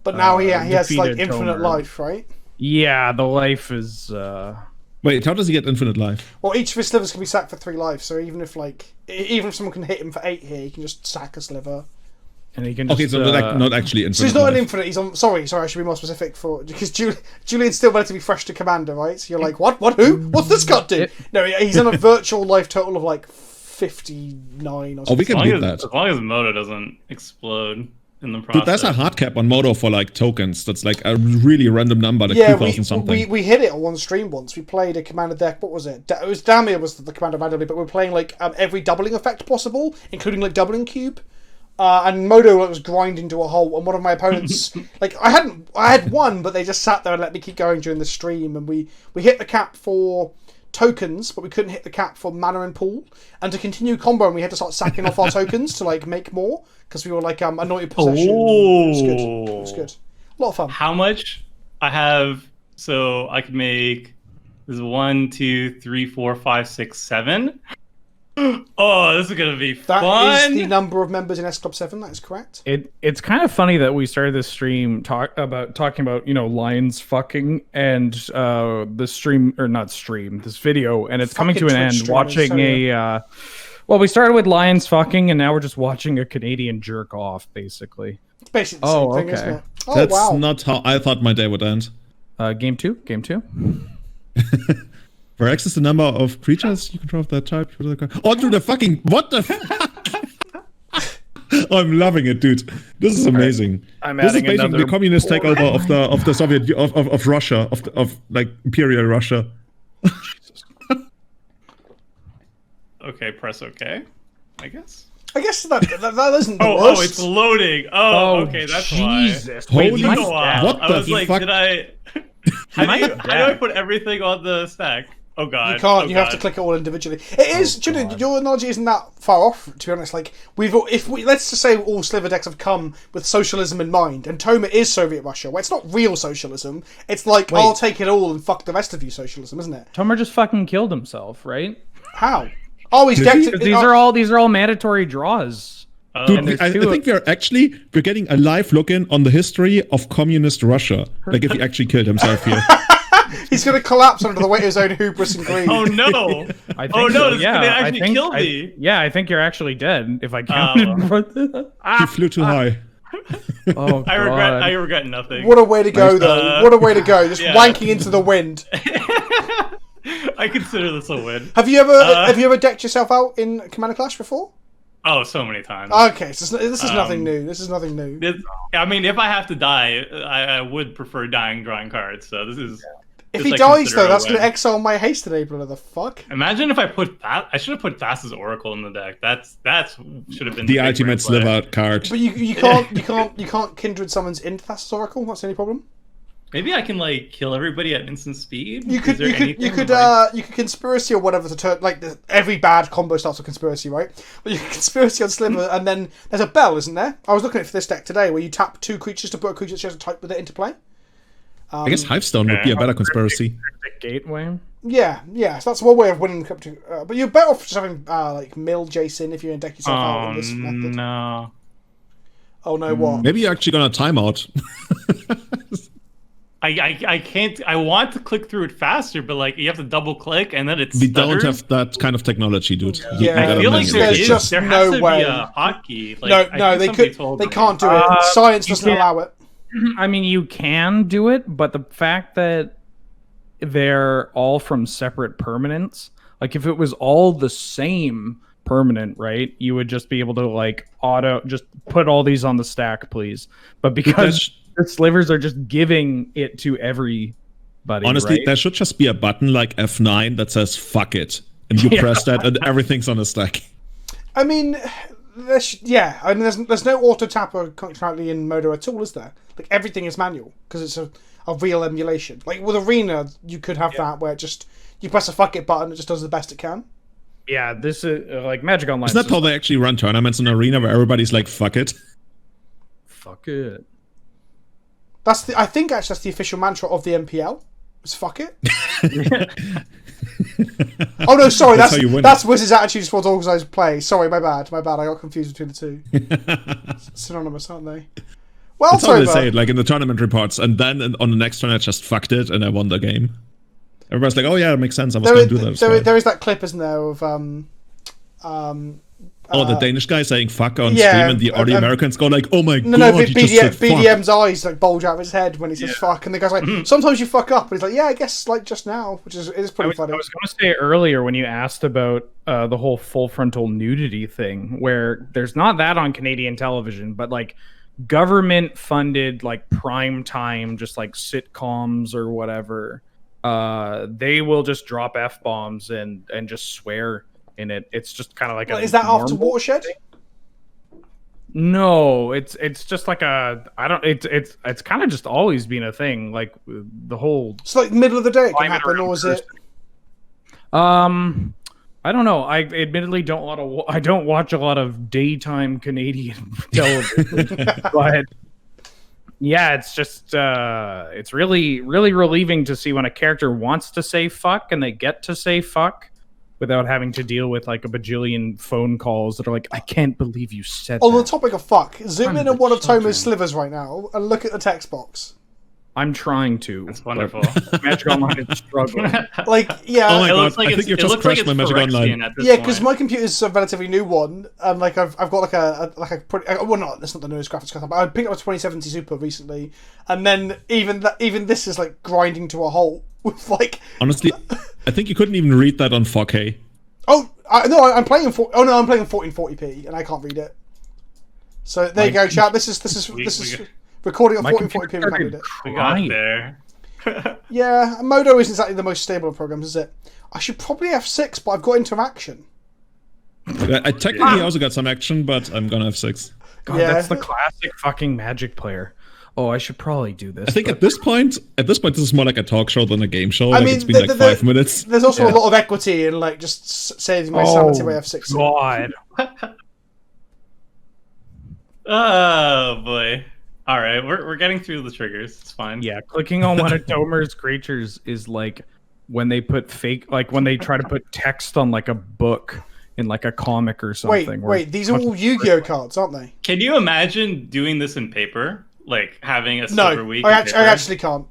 But now he has like infinite Tomer. life, right? Yeah, the life is. Wait, how does he get infinite life? Well, each of his slivers can be sacked for 3 life. So even if someone can hit him for 8 here, he can just sack a sliver. And he can just, okay, so not actually infinite. So he's not life. an infinite. He's on. Sorry. I should be more specific because Julian's still relatively fresh to Commander, right? So you're like, what? Who? What's this card do? No, he's on a virtual life total of like 59 or something. Oh, we can beat that. As long as Moto doesn't explode in the process. Dude, there's a hard cap on Moto for like tokens. That's like a really random number, like yeah, 2,000 something. we hit it on one stream once. We played a Commander deck. What was it? It was Damir was the Commander randomly, but we were playing like every doubling effect possible, including like doubling cube. And Modo was grinding to a halt, and one of my opponents, like I had one, but they just sat there and let me keep going during the stream, and we hit the cap for tokens, but we couldn't hit the cap for mana and pool. And to continue combo, we had to start sacking off our tokens to like make more because we were like anointed possession. Oh, it was good. A lot of fun. How much I have? So I could make this is 1, 2, 3, 4, 5, 6, 7. Oh, this is gonna be fun. That is the number of members in S Club 7. That is correct. It's kind of funny that we started this stream talking about lions fucking and this video, and it's coming to an end. Watching we started with lions fucking, and now we're just watching a Canadian jerk off, basically. It's basically the same thing, isn't it? Oh, That's wow. not how I thought my day would end. Game two. For access the number of creatures you control of that type. Oh, dude, what the fuck? I'm loving it, dude. This is amazing. This is basically the communist takeover of the Soviet of Russia, of like Imperial Russia. Okay, press OK, I guess. I guess that isn't the Oh, worst. it's loading. Oh, okay, that's Jesus. why. Holy It took a fuck. while. What I the was like, fuck? did I? How do I put everything on the stack? Oh god. You can't. Oh, you have to God. click it all individually. It is. Do you know, your analogy isn't that far off. To be honest, like let's just say all Sliver decks have come with socialism in mind, and Toma is Soviet Russia. Well, it's not real socialism. It's like I'll take it all and fuck the rest of you, socialism, isn't it? Tomer just fucking killed himself, right? How? Oh, he's decked. These are all mandatory draws. Dude, I think we're getting a live look in on the history of communist Russia. Like if he actually killed himself here. He's going to collapse under the weight of his own hubris and greed. Oh no! I think Oh no! so, This yeah. is gonna actually kill I me. I think you're actually dead. If I counted. He flew too high. Oh, I regret nothing. What a way to go, though. What a way to go. Just wanking into the wind. I consider this a win. Have you ever decked yourself out in Commander Clash before? Oh, so many times. Okay, so this is nothing new. This is nothing new. I mean, if I have to die, I would prefer dying drawing cards. So this is. If he dies, though, that's going to exile my haste enabler. The fuck? Imagine if I put that. I should have put Thassa's Oracle in the deck. That should have been The ultimate Sliver card. But you can't Kindred summons into Thassa's Oracle. What's any problem? Maybe I can like kill everybody at instant speed. You could conspiracy or whatever to turn every bad combo starts with conspiracy, right? But you can conspiracy on Sliver, and then there's a bell, isn't there? I was looking at it for this deck today, where you tap 2 creatures to put a creature that shares a type with it into play. I guess Hivestone would be a better conspiracy. Gateway. Yeah, so that's one way of winning crypto. But you're better off just having like Mill Jason if you're in deck yourself out in this method. No. Oh no, what? Maybe you're actually gonna timeout. I can't. I want to click through it faster, but like you have to double click and then it's. We don't have that kind of technology, dude. Yeah, I feel like there's just there no has to way. be a hotkey. Like, No, they can't do it. Science doesn't allow it. I mean, you can do it, but the fact that they're all from separate permanents, like if it was all the same permanent, right, you would just be able to like just put all these on the stack, please. But because the slivers are just giving it to everybody. Honestly, right? there should just be a button like F9 that says "fuck it," and you press that, and everything's on a stack. I mean, there's no auto tapper currently in Modo at all, is there? Like everything is manual because it's a real emulation. Like with Arena, you could have that where you press a fuck it button, it just does the best it can. Yeah, this is like Magic Online. Isn't that how they actually run tournaments in Arena where everybody's like "fuck it"? Fuck it. I think actually that's the official mantra of the MPL. Is fuck it. Oh no, sorry, that's Wizards' attitude towards organised play. Sorry, my bad. I got confused between the two. Synonymous, aren't they? Well, that's how they say it, like in the tournament reports, and then on the next turn I just fucked it and I won the game. Everybody's like, "Oh yeah, it makes sense. I was going to do that." There is that clip, isn't there, of the Danish guy saying "fuck" on stream, and the Americans go like, "Oh my god!" BDM's eyes like bulge out of his head when he says "fuck," and the guy's like, "Sometimes you fuck up," and he's like, "Yeah, I guess like just now," which is pretty funny. I was going to say earlier when you asked about the whole full frontal nudity thing, where there's not that on Canadian television, but like government funded like prime time, just like sitcoms or whatever, they will just drop F-bombs and just swear in it. It's just kind of like is that after Watershed? No, it's just like it's kind of just always been a thing, like the whole. It's like middle of the day it can happen, or is it? I don't know. I admittedly don't watch a lot of daytime Canadian television, but yeah, it's just it's really relieving to see when a character wants to say fuck and they get to say fuck without having to deal with like a bajillion phone calls that are like, "I can't believe you said that." On the topic of fuck, zoom in on one of Toma's slivers right now and look at the text box. I'm trying to. It's wonderful. Magic Online is struggling. Like, yeah. Oh my god! I think you just crashed my Magic Online. Yeah, because my computer's a relatively new one, and like I've got like a pretty, that's not the newest graphics card, but I picked up a 2070 Super recently, and then even this is like grinding to a halt with like. Honestly, I think you couldn't even read that on 4K. I'm playing in 1440p, and I can't read it. So there you go, chat. This is. Recording on 1440p. We got there. Yeah, Modo isn't exactly the most stable of programs, is it? I should probably have 6, but I've got interaction. I technically also got some action, but I'm gonna have 6. God, that's the classic fucking Magic player. Oh, I should probably do this. I think at this point, this is more like a talk show than a game show. I mean, it's been like 5 minutes. There's also a lot of equity in like just saving my sanity by F6. God. Oh boy. All right, we're getting through the triggers. It's fine. Yeah, clicking on one of Tomer's creatures is like when they put when they try to put text on like a book in like a comic or something. Wait, these are all Yu-Gi-Oh cards, aren't they? Can you imagine doing this in paper? Like having a Silver Week? I actually can't.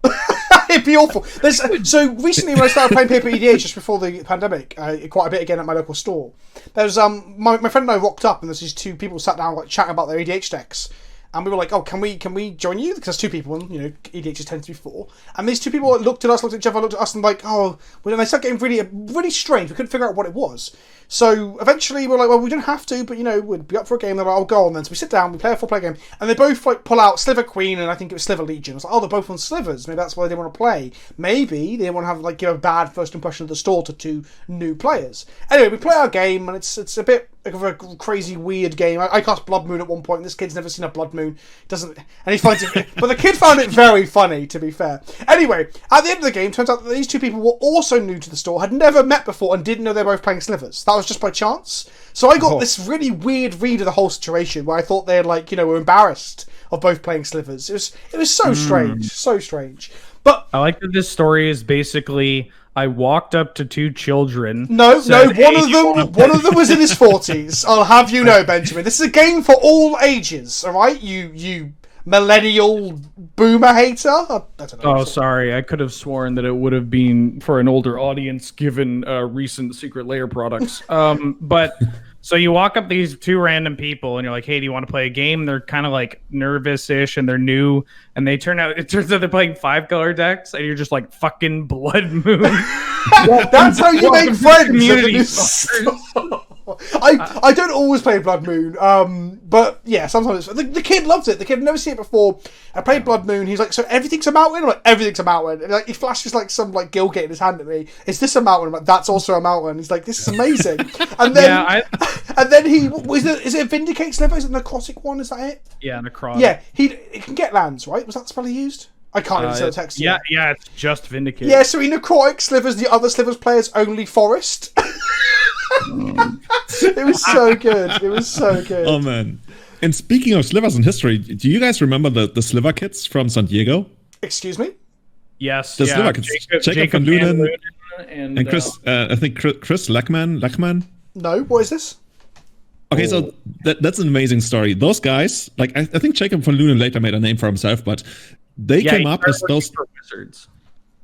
It'd be awful. So recently when I started playing paper EDH just before the pandemic, quite a bit again at my local store, there was my friend and I rocked up and there's these 2 people sat down like chatting about their EDH decks. And we were like, oh, can we join you? Because there's 2 people, and EDHs tend to be 4. And these 2 people looked at us, looked at each other, looked at us, and like, oh, well, and they started getting really strange. We couldn't figure out what it was. So eventually we're like, well, we don't have to, but we'd be up for a game. They're like, oh, go on then. So we sit down, we play a 4-player game, and they both like pull out Sliver Queen, and I think it was Sliver Legion. I was like, oh, they're both on Slivers. Maybe that's why they want to play. Maybe they want to have give a bad first impression of the store to 2 new players. Anyway, we play our game, and it's a bit of a crazy, weird game. I cast Blood Moon at one point, and this kid's never seen a Blood Moon. And he finds it, but the kid found it very funny, to be fair. Anyway, at the end of the game, turns out that these 2 people were also new to the store, had never met before, and didn't know they were both playing Slivers. That was just by chance. So I got this really weird read of the whole situation where I thought they had were embarrassed of both playing Slivers. It was so strange, so strange. But I like that this story is basically I walked up to 2 children. No, one of them was in his 40s. I'll have you know, Benjamin. This is a game for all ages. All right, you millennial boomer hater. I don't know. Oh, sorry. I could have sworn that it would have been for an older audience given recent Secret Lair products. But so you walk up these 2 random people and you're like, hey, do you want to play a game? They're kind of like nervous-ish and they're new. And it turns out they're playing 5-color decks and you're just like fucking Blood Moon. That's how you make friends. I don't always play Blood Moon, but yeah, sometimes the kid loves it. The kid had never seen it before. I played Blood Moon. He's like, so everything's a mountain? I'm like, everything's a mountain. And he flashes some Gilgate in his hand at me. Is this a mountain? I'm like, that's also a mountain. He's like, this is amazing. And then and then is it a Vindicate Sliver? Is it a necrotic one? Is that it? Yeah, necrotic. Yeah, he can get lands, right? Was that the spell he used? I can't even see the text. Yeah, it's just Vindicate. Yeah, so he necrotic Slivers the other Slivers players only forest. It was so good. It was so good. Oh man! And speaking of slivers in history, do you guys remember the sliver kits from San Diego? Excuse me? Yes. The sliver kits. Jacob van Lunen and Chris. I think Chris Lachman. No, what is this? Okay, so that's an amazing story. Those guys, like I think Jacob van Lunen later made a name for himself, but they came up as those wizards.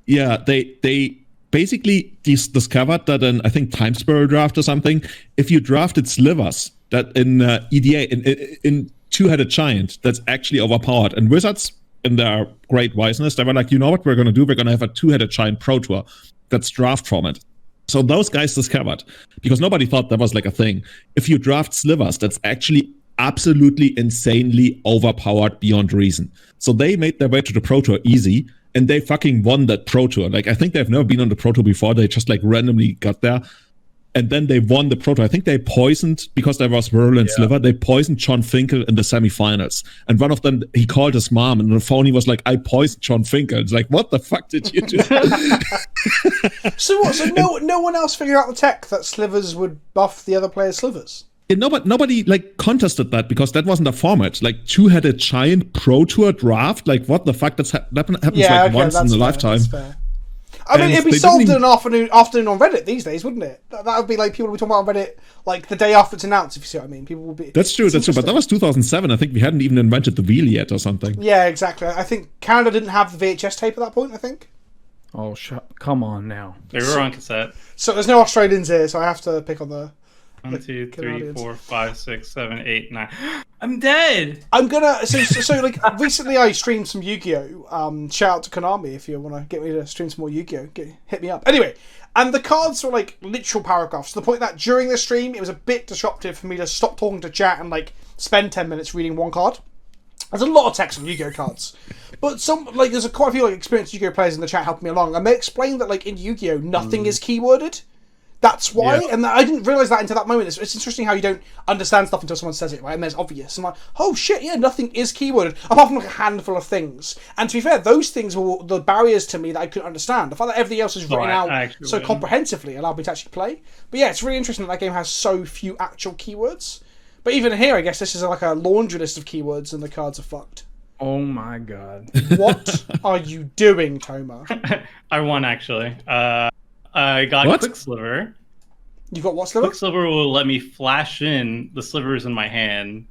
Yeah, they basically discovered that in, I think, Time Spiral draft or something, if you drafted slivers that in EDA, in Two-Headed Giant, that's actually overpowered. And Wizards, in their great wiseness, they were like, you know what we're going to do? We're going to have a Two-Headed Giant Pro Tour that's draft format. So those guys discovered, because nobody thought that was like a thing, if you draft slivers, that's actually absolutely insanely overpowered beyond reason. So they made their way to the Pro Tour easy, and they fucking won that Pro Tour. Like, I think they've never been on the Pro Tour before. They just, like, randomly got there. And then they won the Pro Tour. I think they poisoned, because there was Virulent Sliver, they poisoned John Finkel in the semifinals. And one of them, he called his mom, and on the phone he was like, I poisoned John Finkel. It's like, what the fuck did you do? So what? So no one else figured out the tech that slivers would buff the other player's slivers? Yeah, nobody like contested that, because that wasn't a format. Like, Two-Headed Giant Pro Tour draft, like, what the fuck? That happens once in a lifetime. That's fair. I mean, it'd be solved in an afternoon on Reddit these days, wouldn't it? That would be like people would be talking about on Reddit like the day after it's announced, if you see what I mean. People would be. That's true. But that was 2007. I think we hadn't even invented the wheel yet or something. Yeah, exactly. I think Canada didn't have the VHS tape at that point, I think. Oh, come on now. They were on cassette. So there's no Australians here, so I have to pick on the... 1, 2, 3, 4, 5, 6, 7, 8, 9. I'm dead. I'm gonna so like recently I streamed some Yu-Gi-Oh. Shout out to Konami if you want to get me to stream some more Yu-Gi-Oh. Hit me up. Anyway, and the cards were like literal paragraphs to the point that during the stream it was a bit disruptive for me to stop talking to chat and like spend 10 minutes reading one card. There's a lot of text on Yu-Gi-Oh cards, but there's quite a few like experienced Yu-Gi-Oh players in the chat helping me along, and they explained that like in Yu-Gi-Oh nothing is keyworded. That's why, and I didn't realise that until that moment. It's interesting how you don't understand stuff until someone says it, right? And it's obvious. I'm like, oh shit, yeah, nothing is keyworded, apart from like a handful of things. And to be fair, those things were the barriers to me that I couldn't understand. I thought that everything else is written out so comprehensively, allowed me to actually play. But yeah, it's really interesting that game has so few actual keywords. But even here, I guess this is like a laundry list of keywords and the cards are fucked. Oh my god. What are you doing, Toma? I won, actually. I got Quick Sliver. You got what sliver? Quick Sliver will let me flash in the slivers in my hand.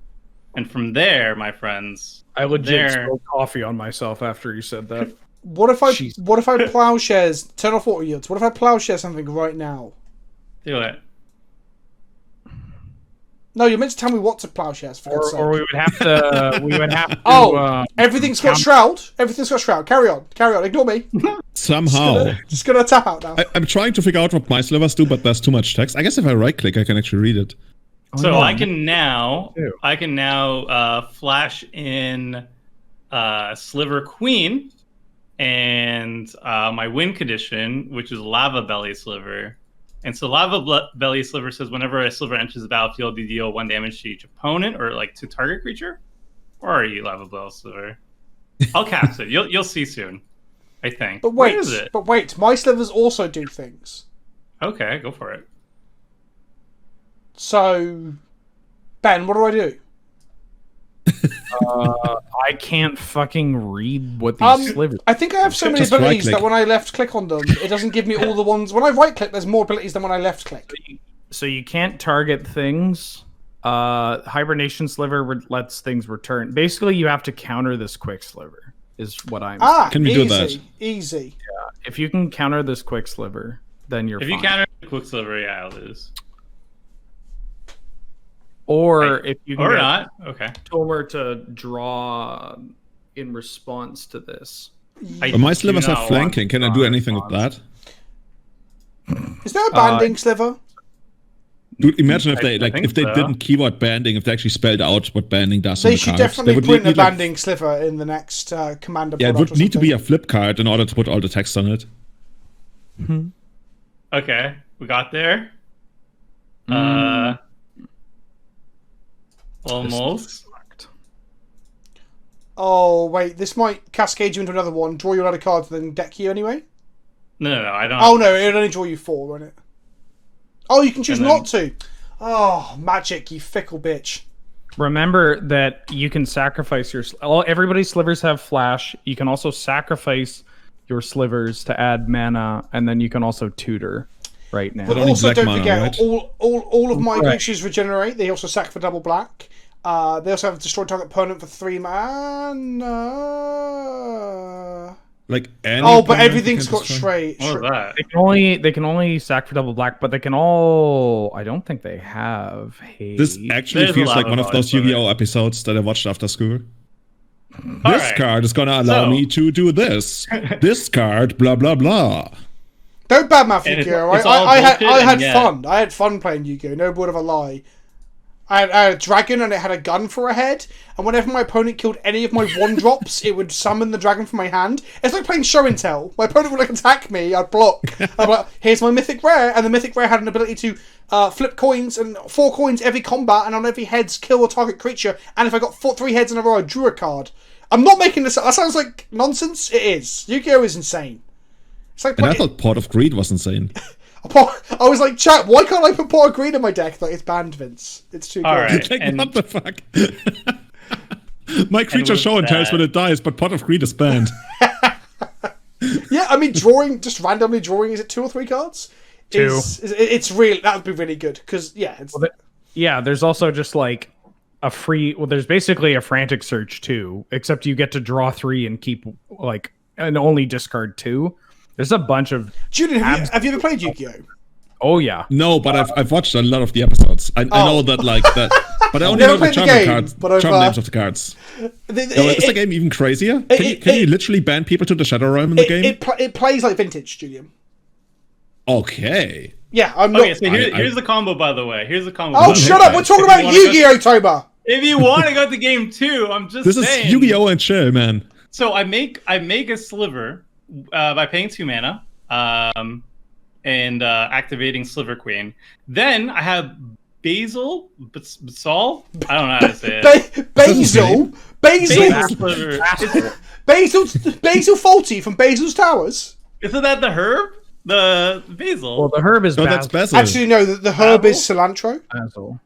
And from there, my friends... I legit spilled coffee on myself after you said that. What if I plowshares... Turn off auto yields. What if I plowshare something right now? Do it. No, you're meant to tell me what to plowshares for. Or we would have to. Oh, everything's got shroud. Everything's got shroud. Carry on. Ignore me. Somehow. Just gonna tap out now. I'm trying to figure out what my slivers do, but there's too much text. I guess if I right click, I can actually read it. So I can now flash in Sliver Queen and my win condition, which is Lava Belly Sliver. And so Lava Belly Sliver says whenever a sliver enters the battlefield, you deal 1 damage to each opponent or like to target creature. Where are you, Lava Belly Sliver? I'll cast it. You'll see soon, I think. But wait, where is it? But wait, my slivers also do things. Okay, go for it. So, Ben, what do I do? I can't fucking read what these slivers. I think I have so many abilities that when I left click on them, it doesn't give me all the ones. When I right click, there's more abilities than when I left click. So you can't target things. Hibernation Sliver lets things return. Basically, you have to counter this Quick Sliver. Is what I'm saying. Can we do that? Easy. Yeah, if you can counter this Quick Sliver, then you're fine. If you counter the Quick Sliver, yeah, I'll lose. Or if you can not, okay. Tomer to draw in response to this. But my slivers are flanking. Can I do anything with that? Is there a banding sliver? Dude, imagine if they didn't keyword banding, if they actually spelled out what banding does. They should definitely put in a banding sliver in the next commander. Yeah, it would need to be a flip card in order to put all the text on it. Okay, we got there. Almost. Oh, wait, this might cascade you into another one. Draw you another card, then deck you anyway? No, I don't. Oh, no, it'll only draw you 4, won't it? Oh, you can choose not to. Oh, magic, you fickle bitch. Remember that you can sacrifice your... everybody's slivers have flash. You can also sacrifice your slivers to add mana, and then you can also tutor right now. But also, don't forget, right? all of my creatures regenerate. They also sack for double black. They also have destroy target opponent for 3 mana. Like but everything's got straight. What is that? They can only sack for double black, but they can all. I don't think they have haste. This actually feels like one of those Yu-Gi-Oh episodes that I watched after school. This card is gonna allow me to do this. This card, blah blah blah. Don't badmouth Yu-Gi-Oh! I had fun. I had fun playing Yu-Gi-Oh! No word of a lie. I had a dragon and it had a gun for a head, and whenever my opponent killed any of my 1-drops, it would summon the dragon from my hand. It's like playing show and tell. My opponent would like attack me, I'd block. I'd be like, here's my mythic rare, and the mythic rare had an ability to flip coins, and 4 coins every combat, and on every heads kill a target creature, and if I got 3 heads in a row, I drew a card. I'm not making this up. That sounds like nonsense. It is. Yu-Gi-Oh! Is insane. It's like I thought Pot of Greed was insane. I was like, chat, why can't I put Pot of Greed in my deck? Like, it's banned, Vince. It's too good. Right. Like, what the fuck? My creature show and tells when it dies, but Pot of Greed is banned. Yeah, I mean, just randomly drawing, is it 2 or 3 cards? 2. It's really, that would be really good, because, yeah. There's also just like a free, there's basically a frantic search too, except you get to draw 3 and keep, like, and only discard 2. There's a bunch of... Julian, have you ever played Yu-Gi-Oh? Oh, yeah. No, but I've watched a lot of the episodes. I know that, like, that... But I only know the charm names of the cards. Is the game even crazier? Can you literally ban people to the Shadow Realm in the game? It plays like Vintage, Julian. Okay. Yeah, I'm not... Okay, so here's the combo, by the way. Here's the combo. Oh, shut up! We're talking about Yu-Gi-Oh, Toba! If you want to go to game 2, I'm just saying. This is Yu-Gi-Oh! And chill, man. So I make a sliver... by paying 2 mana, and activating Sliver Queen. Then I have Basal. I don't know how to say it. Basil. Basil Faulty from Basil's Towers. Isn't that the herb? The basil. Well, the herb is No, basil. that's basil. Actually, no. The herb is cilantro. Basil.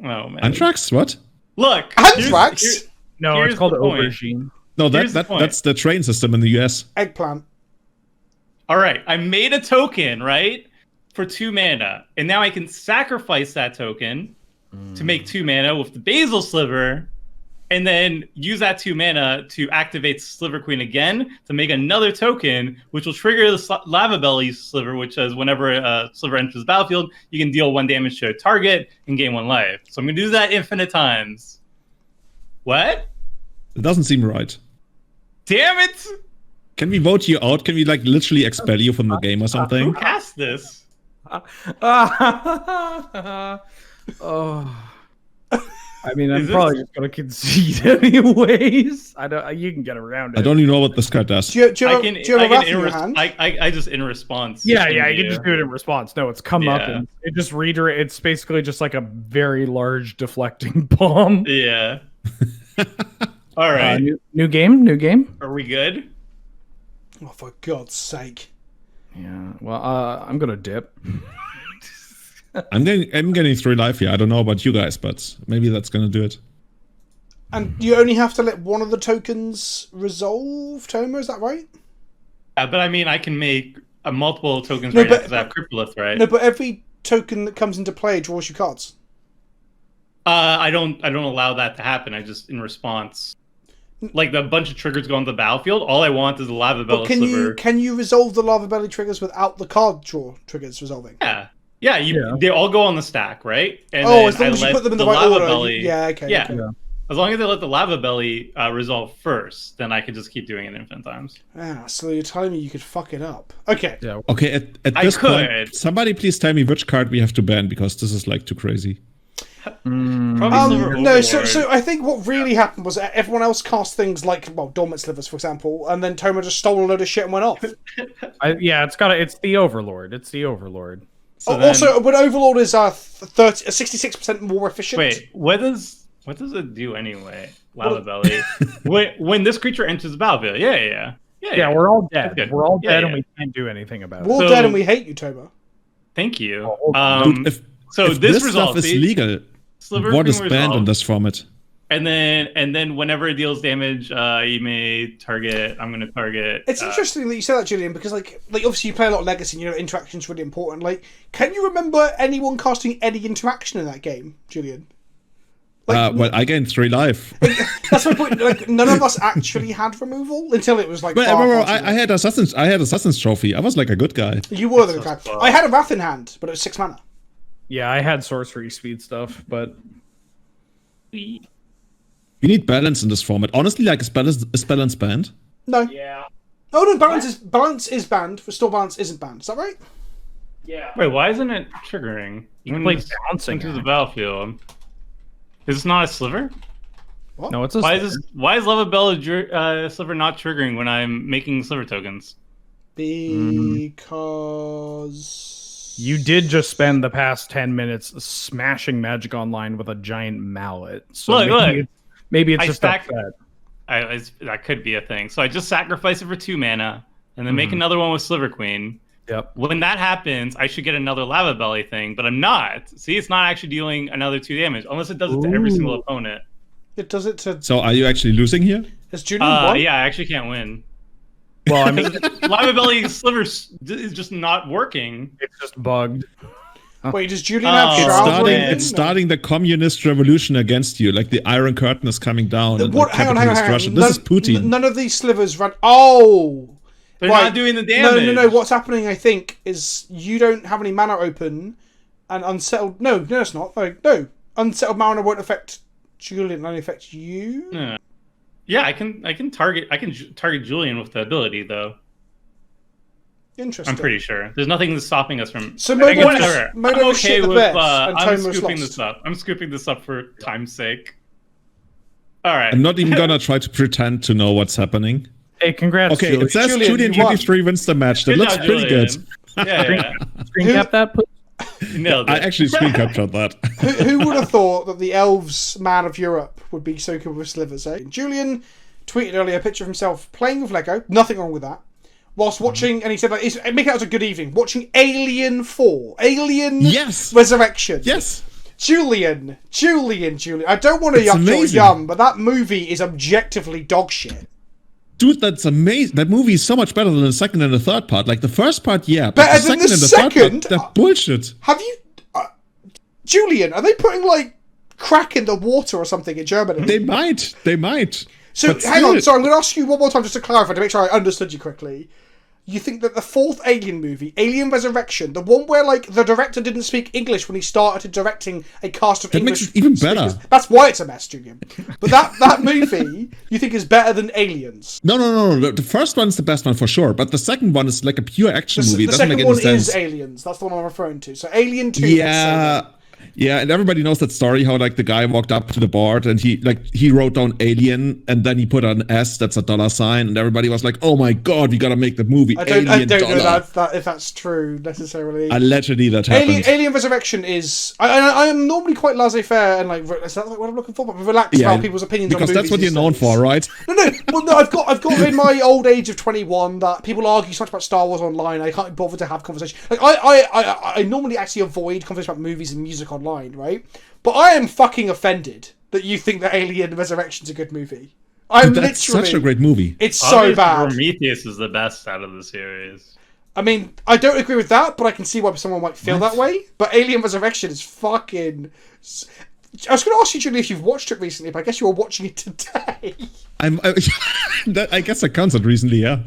Oh man. Anthrax? What? Look. Anthrax. No, here's it's called the point. aubergine. No, Here's the point. that's the train system in the US. Eggplant. All right, I made a token, right, for 2 mana, and now I can sacrifice that token to make 2 mana with the Basil Sliver, and then use that 2 mana to activate Sliver Queen again to make another token, which will trigger the Lava Belly Sliver, which says whenever a Sliver enters the battlefield, you can deal 1 damage to a target and gain 1 life. So I'm going to do that infinite times. What? It doesn't seem right. Damn it! Can we vote you out? Can we like literally expel you from the game or Who something? cast this? Oh. I mean, I'm Is probably just gonna concede anyways. You can get around it. I don't even know what this card does. Do you have a wrath in your hand? I just in response. Yeah, you can just do it in response. No, it's come up Yeah. and it just redirect. It's basically just like a very large deflecting bomb. Yeah. All right. New game. Are we good? Oh, for God's sake! Yeah. Well, I'm gonna dip. I'm getting 3 life here. I don't know about you guys, but maybe that's gonna do it. And you only have to let one of the tokens resolve, Toma, is that right? Yeah, but I mean, I can make multiple tokens No, right now but- because I have Cryptolith, right? No, but every token that comes into play draws you cards. I don't allow that to happen. I just in response, like the bunch of triggers go on the battlefield. All I want is the Lava But Belly Sliver. can you resolve the Lava Belly triggers without the card draw triggers resolving? Yeah. They all go on the stack, right? And Oh, then as long I as you let put them in the the right Lava order. Belly. Yeah, okay. Yeah. Okay. As long as they let the Lava Belly resolve first, then I can just keep doing it infinite times. Ah, so you're telling me you could fuck it up. Okay. Yeah. Okay, at I this point, could. somebody please tell me which card we have to ban because this is like too crazy. Probably Sliver No, Overlord. so I think what really happened was that everyone else cast things like, well, Dormant Slivers, for example, and then Toma just stole a load of shit and went off. It's the Overlord. It's the Overlord. So then- Also, but Overlord is 66% more efficient. Wait, what does it do anyway? Lava Belly. when this creature enters the battlefield, Yeah, we're all dead. That's good. We're all Yeah, dead, yeah. and we can't do anything about We're it. all So- dead and we hate you, Toma. Thank you. Dude, if so this stuff result is legal, Sliver what Queen is banned resolve. in this format? And then whenever it deals damage, you may target. I'm going to target. It's interesting that you say that, Julian, because like obviously you play a lot of Legacy, and you know interaction's really important. Like, can you remember anyone casting any interaction in that game, Julian? Well, I gained 3 life. That's my point. Like, none of us actually had removal until it was like. But far, remember, far too I had Assassin's trophy. I was like a good guy. late. You were the good guy. I had a Wrath in hand, but it was 6 mana. Yeah, I had sorcery speed stuff, but You need balance in this format. Honestly, like is balance banned? No. yeah, Oh no, balance is banned. Restore balance isn't banned. Is that right? Wait, why isn't it triggering? you can play bouncing. into the battlefield. Is this not a sliver? No, it's a. Why is Lava Belly Sliver not triggering when I'm making Sliver tokens? Because You did just spend the past 10 minutes smashing Magic Online with a giant mallet. So Look. maybe it's I just stacked- upset. That could be a thing. So I just sacrifice it for 2 mana, and then make another one with Sliver Queen. Yep. When that happens, I should get another Lava Belly thing, but I'm not. See, it's not actually dealing another 2 damage, unless it does it to every single opponent. it does it to. So are you actually losing here? Is Julian won? Yeah, I actually can't win. Well, I mean, Lava Belly Sliver is just not working. it's just bugged. Wait, does Julian have Oh, It's shrouds? starting. running? It's starting the communist revolution against you. Like the Iron Curtain is coming down. And What? like Hang on. capitalist Russia. None, This is Putin. None of these slivers run. Oh. They're Right. not doing the damage. No. What's happening, I think, is you don't have any mana open, and unsettled. No, it's not. No. Unsettled mana won't affect Julian. It only affects you. Yeah, I can target Julian with the ability though. Interesting. I'm pretty sure. There's nothing that's stopping us from. So I Modo think was- whatever. Modo I'm was okay shit the with. best, and I'm Toma was scooping lost. this up. I'm scooping this up for time's sake. All right. I'm not even gonna try to pretend to know what's happening. Hey, congrats, Okay, Julie. it says Julian, Julian you won. 23 wins the match. That Good looks job, pretty Julian. good. Yeah. Screen cap that, please. You nailed it. I actually screen captured that. Who would have thought that the elves man of Europe would be so good with slivers, eh? Julian tweeted earlier a picture of himself playing with Lego, nothing wrong with that, whilst watching, and he said, like, make it out a good evening, watching Alien 4. Alien Resurrection. Yes. Julian. I don't want to yuck your yum, but that movie is objectively dog shit. Dude, that's amazing. That movie is so much better than the second and the third part. Like, the first part, yeah. But Better than the second? Third part, they're bullshit. Have you... Julian, are they putting, like, crack in the water or something in Germany? They might. So, hang on. So I'm going to ask you one more time just to clarify, to make sure I understood you correctly. You think that the fourth Alien movie, Alien Resurrection, the one where, like, the director didn't speak English when he started directing a cast of English... That makes it even better. That's why it's a mess, Julian. But that movie, you think is better than Aliens? No. The first one's the best one for sure, but the second one is like a pure action movie. It doesn't make any sense. The second one is Aliens. That's the one I'm referring to. So Alien 2... Yeah, and everybody knows that story, how like the guy walked up to the board and he wrote down alien and then he put an S, that's a $sign, and everybody was like, oh my god, we gotta make the movie. I don't know that if that's true necessarily. Allegedly that happened. Alien Resurrection is... I am normally quite laissez-faire and like, is that what I'm looking for? But relaxed about people's opinions on movies. Because that's what you're known for, right? No, I've got in my old age of 21 that people argue so much about Star Wars online, I can't bother to have conversation. Like, I normally actually avoid conversations about movies and music online, right? But I am fucking offended that you think that Alien Resurrection's a good movie. That's such a great movie. It's so bad. Prometheus is the best out of the series. I mean, I don't agree with that, but I can see why someone might feel that way. But Alien Resurrection is fucking... I was going to ask you, Julie, if you've watched it recently, but I guess you were watching it today. I guess that counts it recently, yeah.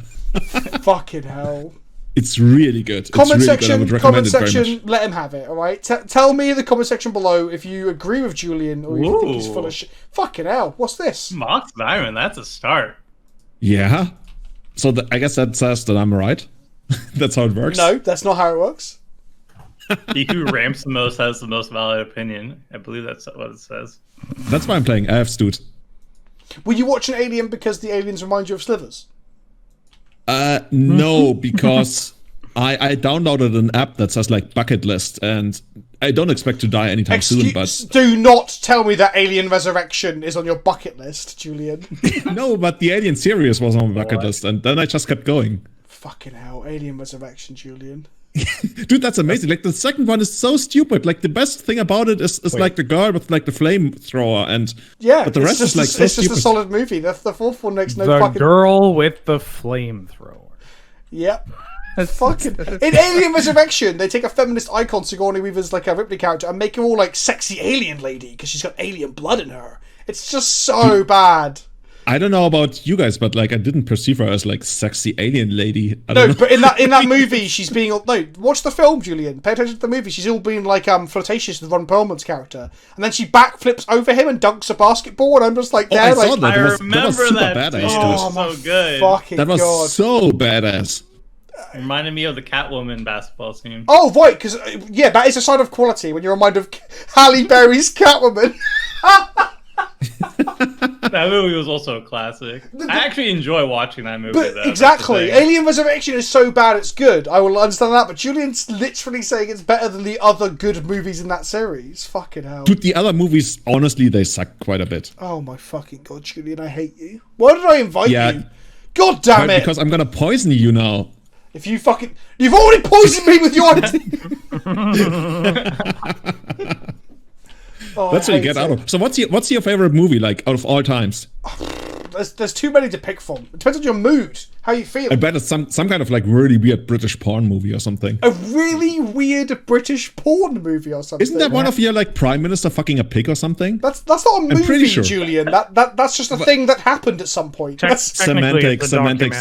Fucking hell. It's really good. Comment it's really section, good. comment section, let him have it, alright? Tell me in the comment section below if you agree with Julian or you think he's full of shit. Fucking hell, what's this? Mox Diamond, that's a start. Yeah. So I guess that says that I'm right. That's how it works. No, that's not how it works. He who ramps the most has the most valid opinion. I believe that's what it says. That's why I'm playing AFs, dude. Were you watching Alien because the aliens remind you of slivers? No, because I downloaded an app that says like bucket list, and I don't expect to die anytime soon. But do not tell me that Alien Resurrection is on your bucket list, Julian. No, but the Alien series was on my bucket list, and then I just kept going. Fucking hell, Alien Resurrection, Julian. Dude, that's amazing. Like the second one is so stupid. Like the best thing about it is like the girl with like the flamethrower, and but the rest is like so it's just a solid movie. The fourth one makes no fucking... The girl with the flamethrower. Yep. Fucking in Alien Resurrection, they take a feminist icon, Sigourney Weaver's like a Ripley character, and make her all like sexy alien lady because she's got alien blood in her. It's just so bad. I don't know about you guys, but like I didn't perceive her as like sexy alien lady. But in that movie, she's being watch the film, Julian. Pay attention to the movie. She's all being like flirtatious with Ron Perlman's character, and then she backflips over him and dunks a basketball, and I'm just like, I remember super that. Badass, oh, so good. Fucking that was God. So badass. Reminded me of the Catwoman basketball scene. Oh, right, because that is a sign of quality when you're reminded of Halle Berry's Catwoman. That movie was also a classic. I actually enjoy watching that movie. But exactly. Alien Resurrection is so bad it's good. I will understand that, but Julian's literally saying it's better than the other good movies in that series. Fucking hell. Dude, the other movies, honestly, they suck quite a bit. Oh my fucking God, Julian, I hate you. Why did I invite you? God damn it. Because I'm gonna poison you now. If you fucking... You've already poisoned me with your... That's what you get out of. So what's your favorite movie, like, out of all times? There's too many to pick from. It depends on your mood, how you feel. I bet it's some kind of like really weird British porn movie or something. A really weird British porn movie or something. Isn't that one of your like prime minister fucking a pig or something? That's not a movie, pretty sure. Julian. That's just a thing that happened at some point. Semantics,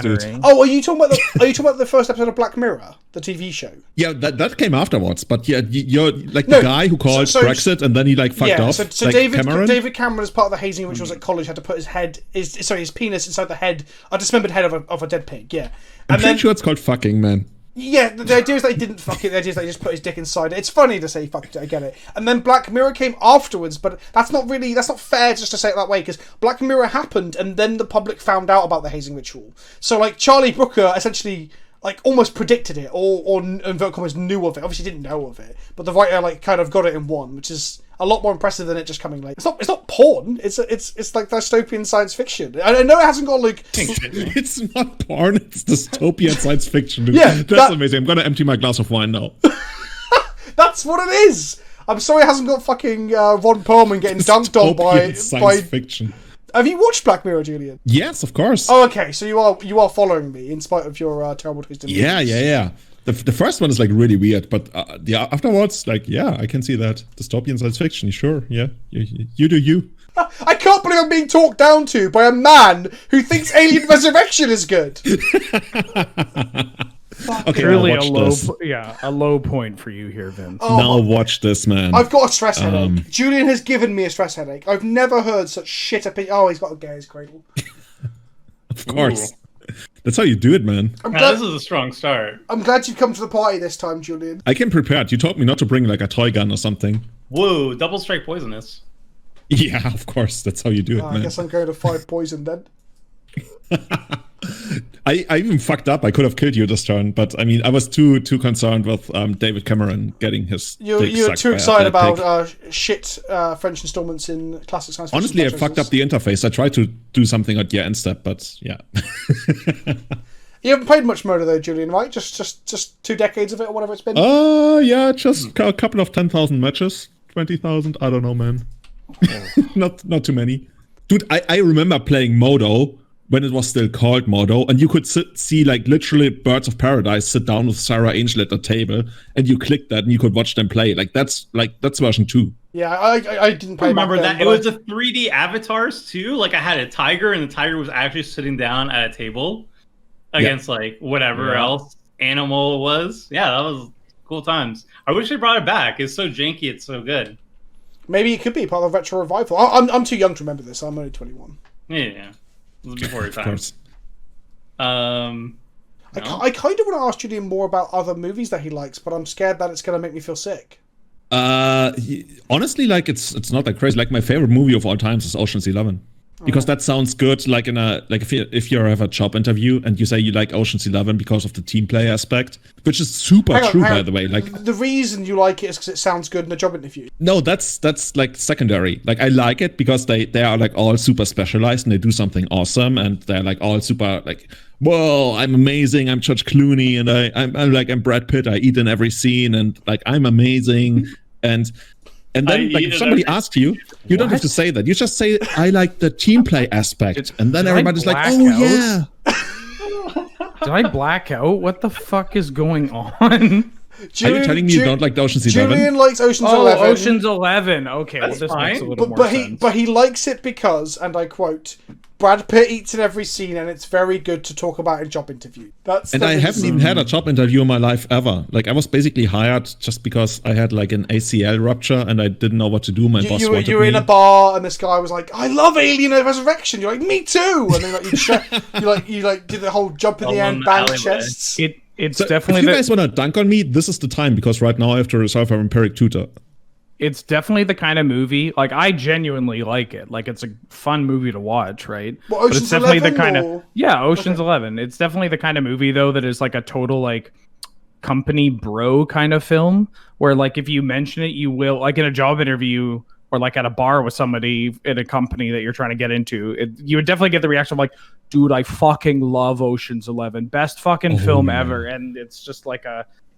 dude. Oh, are you talking about the first episode of Black Mirror, the TV show? Yeah, that came afterwards. But yeah, you're like the guy who called Brexit and then he like fucked off. So like David Cameron, as part of the hazing rituals at college, had to put his penis inside the head, a dismembered head of a dead pig. Yeah, I'm pretty sure it's called fucking, man. Yeah, the idea is they didn't fuck it. The idea is they just put his dick inside it. It's funny to say fuck it, I get it. And then Black Mirror came afterwards, but that's not fair just to say it that way, because Black Mirror happened and then the public found out about the hazing ritual. So like Charlie Brooker essentially like almost predicted it, or inverted commas knew of it. Obviously didn't know of it, but the writer like kind of got it in one, which is a lot more impressive than it just coming late. It's not porn. It's like dystopian science fiction. I know it hasn't got like. It's not porn. It's dystopian science fiction. Dude. Yeah, that's amazing. I'm gonna empty my glass of wine now. That's what it is. I'm sorry it hasn't got fucking Ron Perlman getting dunked on by science fiction. Have you watched Black Mirror, Julian? Yes, of course. Oh, okay. So you are following me in spite of your terrible taste in movies. Yeah. The first one is like really weird, but afterwards, like, yeah, I can see that dystopian science fiction. Sure, yeah, you do you. I can't believe I'm being talked down to by a man who thinks Alien Resurrection is good. Okay, truly a low point for you here, Vince. Oh, now watch this, man. I've got a stress headache. Julian has given me a stress headache. I've never heard such shit opinion. Oh, he's got a gay his cradle. Of course. Ooh. That's how you do it, man. This is a strong start. I'm glad you've come to the party this time, Julian. I came prepared. You told me not to bring like a toy gun or something. Whoa, double strike poisonous. Yeah, of course. That's how you do it, man. I guess I'm going to 5 poison then. I even fucked up. I could have killed you this turn, but I mean, I was too concerned with David Cameron getting his. You're too excited about shit French installments in classic science fiction. Honestly, I fucked up the interface. I tried to do something at the end step, but yeah. You haven't played much Murder though, Julian, right? Just 2 decades of it or whatever it's been. Yeah, just a couple of 10,000 matches, 20,000. I don't know, man. not too many, dude. I remember playing Modo when it was still called Modo, and you could see like literally Birds of Paradise sit down with Sarah Angel at the table, and you clicked that and you could watch them play. That's version 2. Yeah, I didn't play. Remember that it was a 3D avatars too. Like I had a tiger, and the tiger was actually sitting down at a table against like whatever else animal it was. Yeah, that was cool times. I wish they brought it back. It's so janky. It's so good. Maybe it could be part of a retro revival. I'm too young to remember this. I'm only 21. Yeah. It was before your time. I kind of want to ask Julian more about other movies that he likes, but I'm scared that it's going to make me feel sick. Honestly, like it's not that crazy. Like my favorite movie of all times is Ocean's 11. Because that sounds good, like if you have a job interview and you say you like Ocean's 11 because of the team play aspect, which is super true, by the way. Like the reason you like it is because it sounds good in a job interview. No, that's like secondary. Like I like it because they are like all super specialized and they do something awesome, and they're like all super like, whoa, I'm amazing. I'm George Clooney, and I'm Brad Pitt. I eat in every scene, and like I'm amazing, and then, like, if somebody asks you, you don't have to say that. You just say, I like the team play aspect. And then everybody's like, oh, yeah. Did I black out? What the fuck is going on? Are you telling me you don't like the Ocean's 11? Julian likes Ocean's 11. Ocean's 11. Okay, well, this makes a little more sense. But he likes it because, and I quote, Brad Pitt eats in every scene, and it's very good to talk about in job interview. I haven't even had a job interview in my life ever. Like I was basically hired just because I had like an ACL rupture and I didn't know what to do. My boss wanted me. You were in a bar and this guy was like, "I love Alien Resurrection." You're like, "Me too." And then like you did the whole jump in the air and bang chests. It's so definitely. If you guys want to dunk on me, this is the time, because right now I have to resolve our empiric tutor. It's definitely the kind of movie, like, I genuinely like it. Like, it's a fun movie to watch, right? Well, Ocean's but it's definitely 11 the kind of Ocean's 11. It's definitely the kind of movie though that is like a total like company bro kind of film, where like if you mention it, you will, like in a job interview or like at a bar with somebody in a company that you're trying to get into, you would definitely get the reaction of like, dude, I fucking love Ocean's 11, best fucking film ever. And it's just like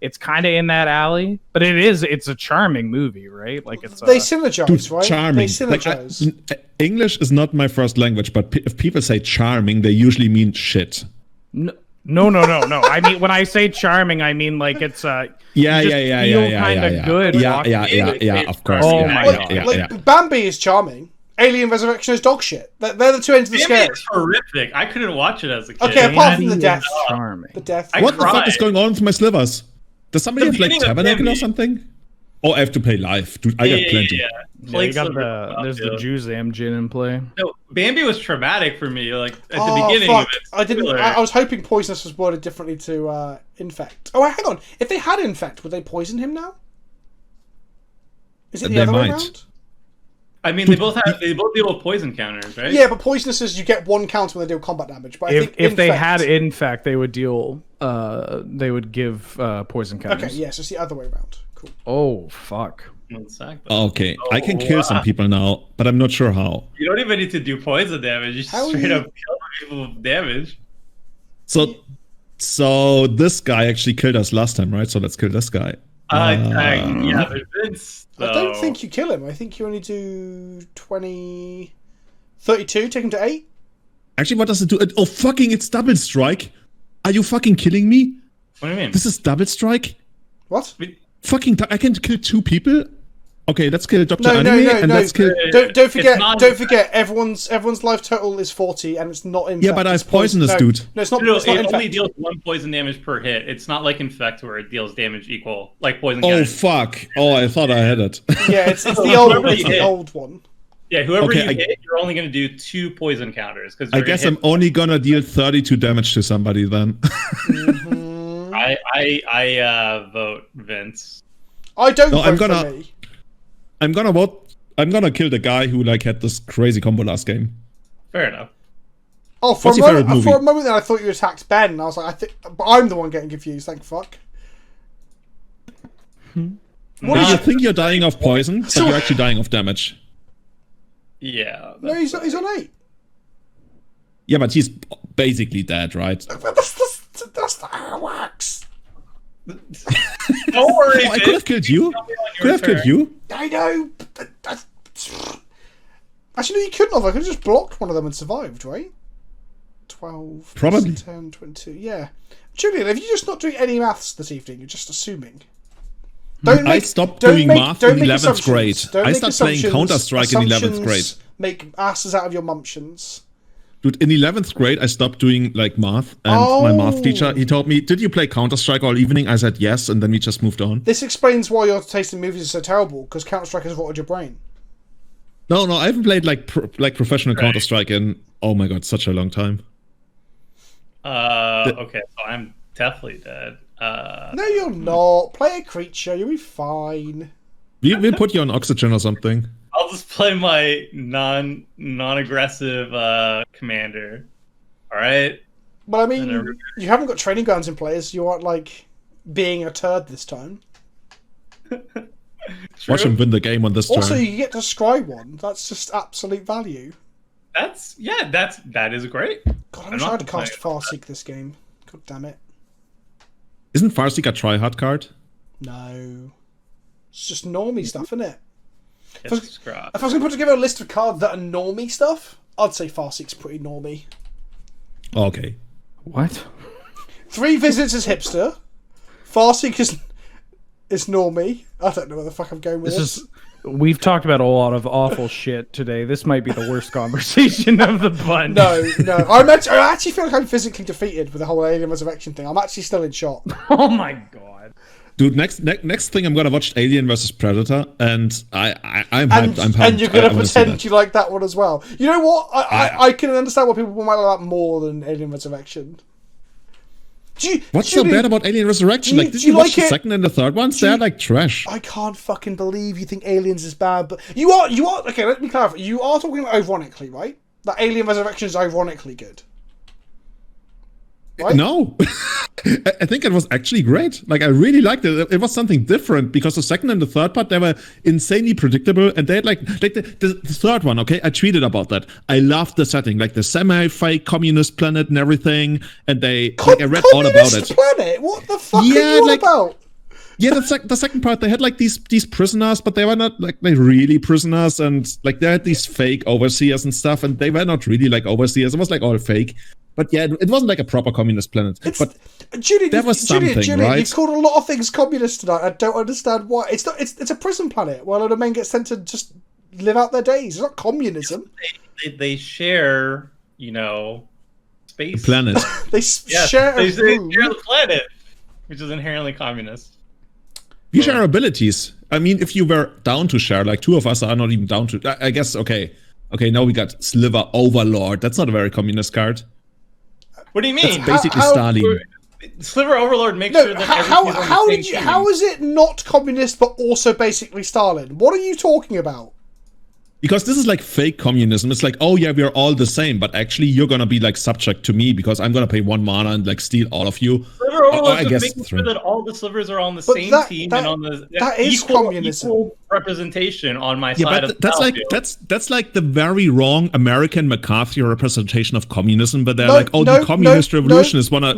it's kind of in that alley, but it's a charming movie, right? Like they synergize, right? Charming. They synergize. Like, English is not my first language, but if people say charming, they usually mean shit. No. I mean, when I say charming, I mean like it's kind of good. Yeah, of course. Oh my god. Bambi is charming. Alien Resurrection is dog shit. They're the two ends of the scale. It's horrific. I couldn't watch it as a kid. Okay, apart from the death. Charming. The death. What the fuck is going on with my slivers? Does somebody have like Tabernacle or something? Or I have to play live? Dude, I got plenty. You got there's the Juzam gin in play. No, Bambi was traumatic for me. Like at the beginning of it. I was hoping Poisonous was worded differently to Infect. Oh, hang on. If they had Infect, would they poison him now? Is it the other way around? I mean, they both deal with poison counters, right? Yeah, but poisonous is you get 1 counter when they deal combat damage. But I think if they infect, had infect, they would deal. They would give poison counters. Okay, yes, it's the other way around. Cool. Oh fuck. Okay, I can kill some people now, but I'm not sure how. You don't even need to do poison damage. You just straight up kill people with damage. So this guy actually killed us last time, right? So let's kill this guy. Yeah, there's Vince. I don't think you kill him. I think you only do 20... 32, take him to 8. Actually, what does it do? Oh, fucking, it's double strike. Are you fucking killing me? What do you mean? This is double strike? What? Fucking, I can kill 2 people? Okay, let's kill Dr. Anime and let's kill... Don't forget, everyone's life total is 40 and it's not infect. Yeah, but I have poisonous, dude. No, it's not, No, it's not it infect. only deals 1 poison damage per hit. It's not like infect where it deals damage equal, like poison Oh, counters. fuck. Oh, I thought I had it. Yeah, it's the old one. Yeah, whoever Okay, you hit, you're only going to do 2 poison counters. I guess I'm only gonna deal 32 damage to somebody then. Mm-hmm. I vote Vince. I don't vote for me. I'm gonna kill the guy who like had this crazy combo last game. Fair enough. Oh, for a moment then I thought you attacked Ben. And I was like, but I'm the one getting confused. Thank fuck. What do you think you're dying of poison, but you're actually dying of damage? Yeah. No, he's on 8. Yeah, but he's basically dead, right? That's not how it works. Don't worry. Oh, I could have killed you. Could have killed you. I know. But actually, no, you couldn't have. I could have just blocked one of them and survived, right? 12, Probably. 10, 22. Yeah. Julian, if you're just not doing any maths this evening, you're just assuming. I stopped doing math in 11th grade. I started playing Counter-Strike in 11th grade. Make asses out of your mumptions. Dude, in 11th grade, I stopped doing like math, and my math teacher, he told me, "Did you play Counter-Strike all evening?" I said yes, and then we just moved on. This explains why your taste in movies is so terrible, because Counter-Strike has rotted your brain. No, I haven't played like professional Counter-Strike in, oh my god, such a long time. Okay, so I'm definitely dead. No, you're not. Play a creature, you'll be fine. We'll put you on oxygen or something. I'll just play my non-aggressive commander. All right. But I mean, you haven't got training grounds in place. You aren't like being a turd this time. Watch him win the game on this turn. Also, you get to scry one. That's just absolute value. That is great. God, I'm trying to cast Farseek this game. God damn it. Isn't Farseek a try-hard card? No. It's just normie stuff, isn't it? If I was going to put together a list of cards that are normie stuff, I'd say Farseek's pretty normie. Okay. What? 3 Visits is hipster. Farseek is normie. I don't know where the fuck I'm going with this. We've talked about a lot of awful shit today. This might be the worst conversation of the bunch. No. I actually feel like I'm physically defeated with the whole Alien Resurrection thing. I'm actually still in shock. Oh my god. Dude, next thing I'm gonna watch Alien vs Predator, and I'm hyped. I'm pumped. And you're gonna pretend you like that one as well. You know what? I can understand why people might like that more than Alien Resurrection. What's so bad about Alien Resurrection? Did you watch the second and the third ones? They're like trash. I can't fucking believe you think Aliens is bad, but you are. Okay, let me clarify. You are talking ironically, right? That Alien Resurrection is ironically good. Right? No, I think it was actually great. Like, I really liked it. It was something different because the second and the third part, they were insanely predictable, and they had like the third one. Okay, I tweeted about that. I loved the setting, like the semi-fake communist planet and everything. And I read all about it. Planet? What the fuck are you on about? Yeah, the second part, they had like these prisoners, but they were not like really prisoners, and like they had these fake overseers and stuff, and they were not really like overseers. It was like all fake. But yeah, it wasn't like a proper communist planet. But Julian, that was something, right? You've called a lot of things communist tonight. I don't understand why. It's a prison planet where a lot of men get sent to just live out their days. It's not communism. They share, space. The planet. They share the planet, which is inherently communist. We share abilities. I mean, if you were down to share, like 2 of us are not even down to. I guess okay, now we got Sliver Overlord. That's not a very communist card. What do you mean? That's basically Stalin. Sliver Overlord makes sure that how is it not communist but also basically Stalin? What are you talking about? Because this is like fake communism. It's like, oh yeah, we're all the same, but actually you're gonna be like subject to me because I'm gonna pay 1 mana and like steal all of you. Sliver Overlord is making sure that all the slivers are on the same team and on the that is communism. Equal representation on my yeah, side but of the that's like that's like the very wrong American McCarthy representation of communism, but they're like, oh, the communist revolution is wanna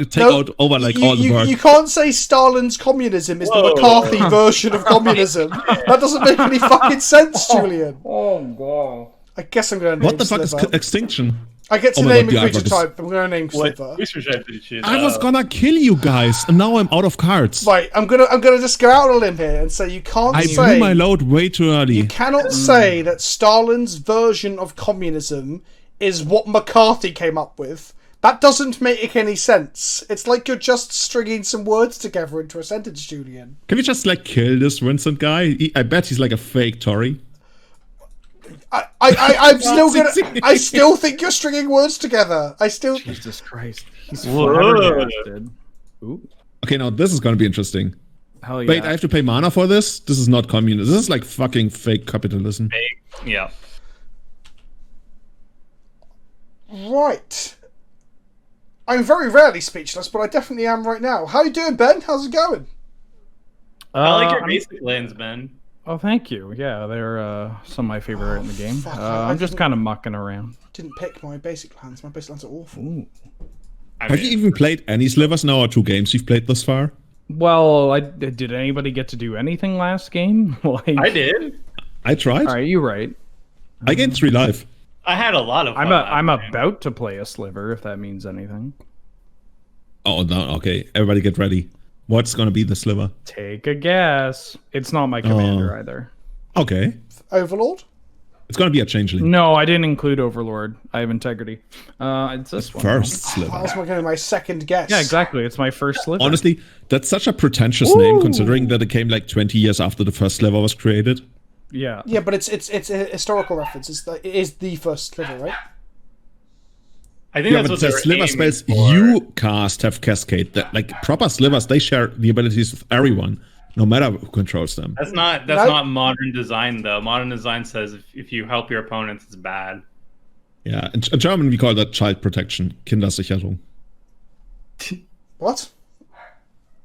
take out over like all the work. You can't say Stalin's communism is the McCarthy version of communism. That doesn't make any fucking sense, Julian. Oh god. I guess I'm going to name What the fuck Sliver. is extinction? I get to name a creature type. I'm going to name Sliver. I was gonna kill you guys, and now I'm out of cards. Right, I'm gonna just go out on a limb here and say you can't I say... blew my load way too early. You cannot say that Stalin's version of communism is what McCarthy came up with. That doesn't make any sense. It's like you're just stringing some words together into a sentence, Julian. Can we just like kill this Vincent guy? I bet he's like a fake Tory. I'm still gonna. I still think you're stringing words together. Jesus Christ. He's flabbergasted. Ooh. Okay, now this is gonna be interesting. Hell yeah. Wait, I have to pay mana for this? This is not communism. This is like fucking fake capitalism. Fake. Yeah. Right. I'm very rarely speechless, but I definitely am right now. How you doing, Ben? How's it going? I like your basic lands, Ben. Oh, thank you. Yeah, they're some of my favorite in the game. I'm just kind of mucking around. Didn't pick my basic lands. My basic lands are awful. Ooh. Have you even played any Slivers now, or 2 games you've played thus far? Well, did anybody get to do anything last game? Like, I did. I tried. All right, you're right. I gained 3 life. I had a lot of fun. I'm about to play a Sliver, if that means anything. Oh, no, okay. Everybody get ready. What's gonna be the Sliver? Take a guess. It's not my commander either. Okay. Overlord? It's gonna be a changeling. No, I didn't include Overlord. I have integrity. It's this one. First Sliver. That was going to be my second guess. Yeah, exactly. It's my first Sliver. Honestly, that's such a pretentious name, considering that it came like 20 years after the first Sliver was created. Yeah. Yeah, but it's a historical reference. It is the first Sliver, right? I think that's but what the Sliver spells you cast have Cascade. That, like proper Slivers, they share the abilities with everyone, no matter who controls them. That's not modern design though. Modern design says if you help your opponents, it's bad. Yeah, in German we call that child protection, Kindersicherung. What?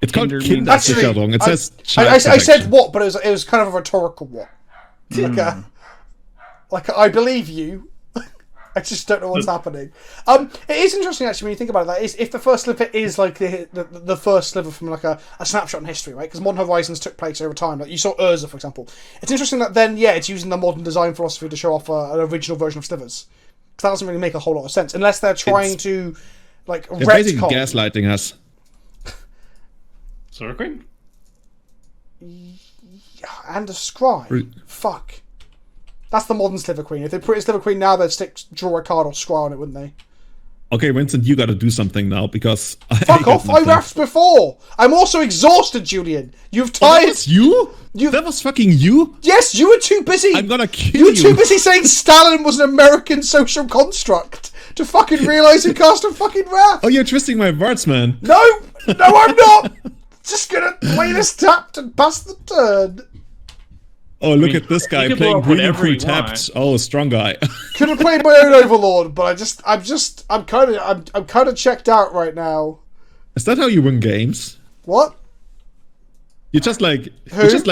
It's called Kinder- Kindersicherung. It says child I said protection. what, but it was kind of a rhetorical what. Like I believe you. I just don't know what's happening. It is interesting actually when you think about it. That is, if the first Sliver is like the first Sliver from like a snapshot in history, right? Because Modern Horizons took place over time. Like you saw Urza, for example. It's interesting that then, yeah, it's using the modern design philosophy to show off an original version of Slivers. Because that doesn't really make a whole lot of sense unless they're trying to like they're basically retcon. gaslighting us. Silver Queen? And a scry. Fuck. That's the modern Sliver Queen. If they put a Sliver Queen now, they'd draw a card or scry on it, wouldn't they? Okay, Vincent, you gotta do something now because Fuck off! I raffed before. I'm also exhausted, Julian. You've tired. That was you? That was fucking you? Yes, you were too busy. I'm gonna kill You you. were too busy saying Stalin was an American social construct to fucking realise you cast a fucking wrath. Oh, you're twisting my words, man. No, I'm not. Just gonna play this tapped and pass the turn. Oh, look at this guy can playing blow up green whatever crew you tapped. Oh, strong guy. Could have played my own Overlord, but I'm kind of checked out right now. Is that how you win games? What? You just like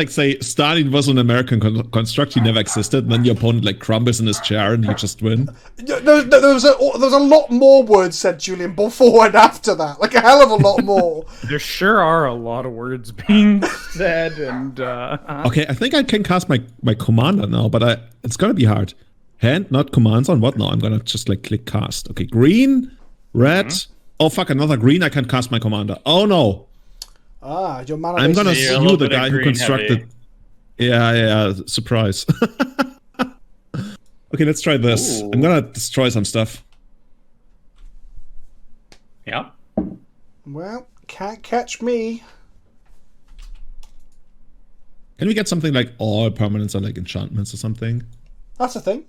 say Stalin was an American construct, he never existed, and then your opponent like crumbles in his chair and you just win. There was a lot more words said, Julian, before and after that. Like a hell of a lot more. There sure are a lot of words being said, and Okay, I think I can cast my commander now, but it's gonna be hard. Hand, not commands on what now? I'm gonna just like click cast. Okay, green, red. Oh fuck, another green. I can cast my commander. Oh no. Your mana. I'm gonna Yeah, sue the guy who constructed. heavy. Yeah, surprise. Okay, let's try this. Ooh. I'm gonna destroy some stuff. Yeah. Well, can't catch me. Can we get something like all permanents are like enchantments or something? That's a thing.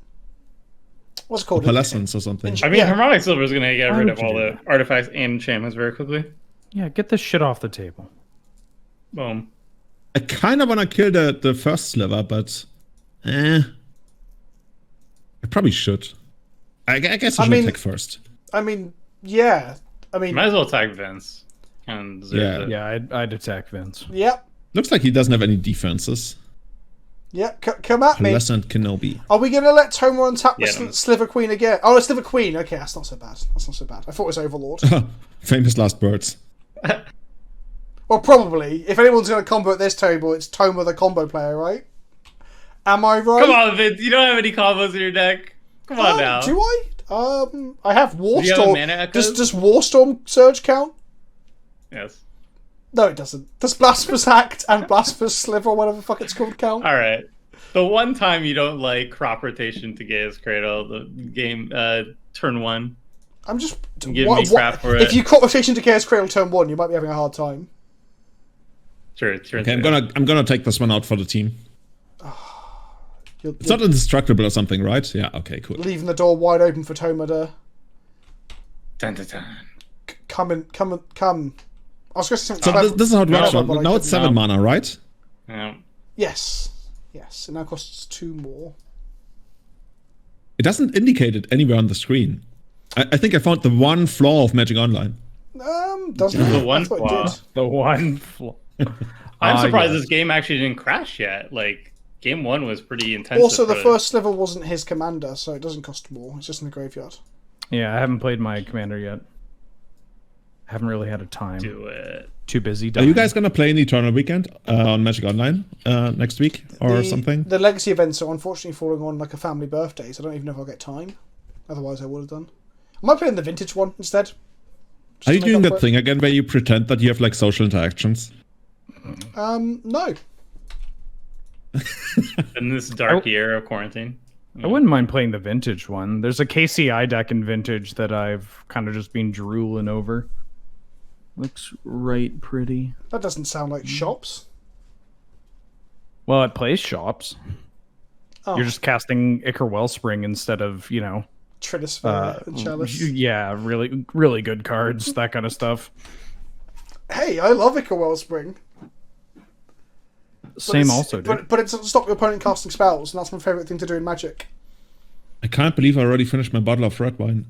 What's it called? Pearlescence or something. I mean, Yeah. Harmonic Silver is going to get Why rid would of you all do the that? artifacts and enchantments very quickly. yeah, get this shit off the table. Boom. I kind of want to kill the first Sliver, but I probably should. I guess I should attack first. I mean, yeah. I mean, might as well attack Vince. Yeah, I'd attack Vince. Yep. Looks like he doesn't have any defenses. Yep, come at me. PleasantKenobi. Are we going to let Tomer untap the Yeah. Sliver Queen again? Oh, Sliver Queen. Okay, that's not so bad. That's not so bad. I thought it was Overlord. Famous last words. Well, probably. If anyone's going to combo at this table, it's Tomer the combo player, right? Am I right? Come on, Vince. You don't have any combos in your deck. Come on now. Do I? I have Warstorm. Do you have mana echoes? Does Warstorm Surge count? Yes. No, it doesn't. Does Blasphemous Act and Blasphemous Sliver, or whatever the fuck it's called, count? All right. The one time you don't like crop rotation to Gaia's Cradle, the game turn 1. I'm just give me crap for it. If you crop rotation to Chaos Cradle turn 1, you might be having a hard time. Sure. Okay, I'm gonna take this one out for the team. You're It's not indestructible or something, right? Yeah. Okay. Cool. leaving the door wide open for Tomer to Dun, dun, dun. come. I was going to say something So clever. this is how it works. No, right? but I Now it's couldn't. 7 mana, right? Yeah. Yes. It now costs 2 more. It doesn't indicate it anywhere on the screen. I think I found the one flaw of Magic Online. Doesn't The one that's what it flaw. did. The one flaw. I'm surprised yes. this game actually didn't crash yet. Like, game 1 was pretty intense. Also, the first Sliver wasn't his commander, so it doesn't cost more. It's just in the graveyard. Yeah, I haven't played my commander yet. Haven't really had a time. Do it. Too busy. Are Dying. you guys gonna play an Eternal Weekend on Magic Online next week or something? The legacy events are unfortunately falling on like a family birthday, so I don't even know if I'll get time. Otherwise, I would have done. I might play in the vintage one instead. Are you to make doing up that for it. thing again where you pretend that you have like social interactions? No. In this dark year of quarantine. I wouldn't mind playing the vintage one. There's a KCI deck in vintage that I've kind of just been drooling over. Looks right pretty. That doesn't sound like shops. Well, it plays shops. Oh, You're just casting Ichor Wellspring instead of, Trinisphere and Chalice. yeah, really, really good cards, that kind of stuff. Hey, I love Ichor Wellspring. Same also, dude. But it doesn't stop your opponent casting spells, and that's my favourite thing to do in Magic. I can't believe I already finished my bottle of red wine.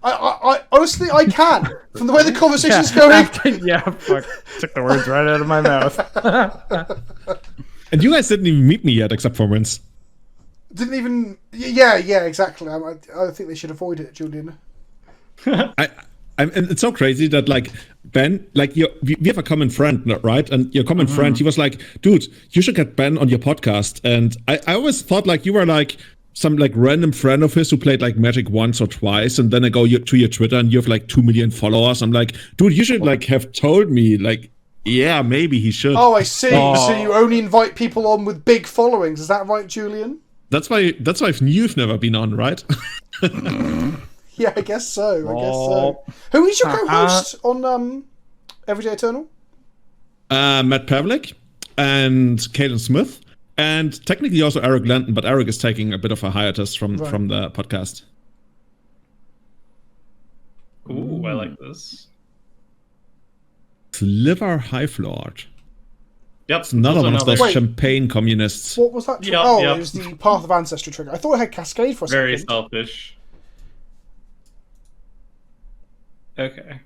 I honestly, I can. From the way the conversation's going. Yeah, fuck. Took the words right out of my mouth. And you guys didn't even meet me yet, except for Vince. Didn't even... Yeah, exactly. I think they should avoid it, Julian. And it's so crazy that like Ben, like we have a common friend, right? And your common friend, he was like, "Dude, you should get Ben on your podcast." And I always thought like you were like some like random friend of his who played like Magic once or twice, and then I go to your Twitter and you have like 2 million followers. I'm like, dude, you should like have told me like, yeah, maybe he should. Oh, I see. So you only invite people on with big followings. Is that right, Julian? That's why you've never been on, right? Yeah, I guess so. Who is your co-host on Everyday Eternal? Matt Pavlik and Caden Smith, and technically also Eric Lenton, but Eric is taking a bit of a hiatus from the podcast. Ooh, I like this. Sliver Overlord. Yep. It's another one of those Wait. champagne communists. What was that? Yep, It was the Path of Ancestry trigger. I thought it had Cascade for a Very second. selfish. Okay.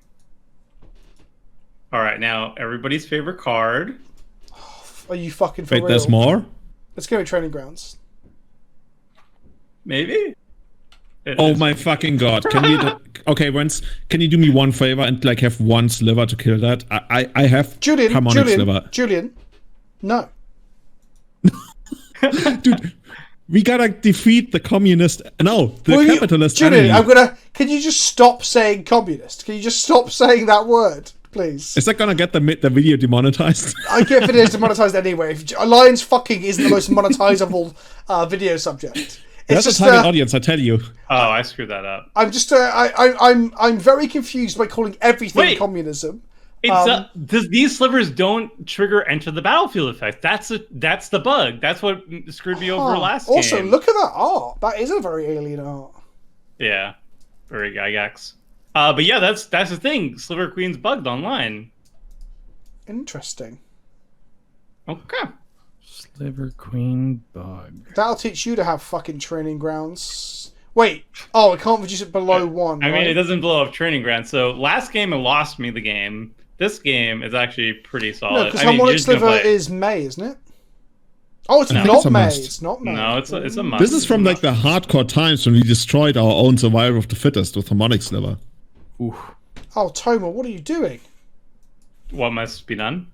All right, now everybody's favorite card. Are you fucking for Wait, real? there's more? Let's go with Training Grounds. Maybe. It Oh is. my fucking god! Can you? Okay, Vince, can you do me one favor and like have one sliver to kill that? I have harmonic sliver. Julian. No. Dude, we gotta defeat the communist. No, the capitalist Julian, enemy. Can you just stop saying communist? Can you just stop saying that word, please? Is that gonna get the video demonetized? I get videos demonetized anyway. Lions fucking isn't the most monetizable video subject. It's There's a just, target audience, I tell you. Oh, I screwed that up. I'm just I'm very confused by calling everything Wait. communism. It's these slivers don't trigger enter the battlefield effect. That's the bug. That's what screwed me over last game. Also, look at that art. That is a very alien art. Yeah, very Gygax. But yeah, that's the thing. Sliver Queen's bugged online. Interesting. Okay. Sliver Queen Bug. That'll teach you to have fucking training grounds. Wait. Oh, I can't reduce it below 1. I right? mean, it doesn't blow up training grounds. So last game it lost me the game. This game is actually pretty solid. No, because I mean, Harmonic you're just gonna Sliver play- is May, isn't it? Oh, it's No, not it's a May. must. It's not May. No, it's a must. This is from like the hardcore times when we destroyed our own survival of the fittest with Harmonic Sliver. Ooh. Oh, Toma, what are you doing? What must be done?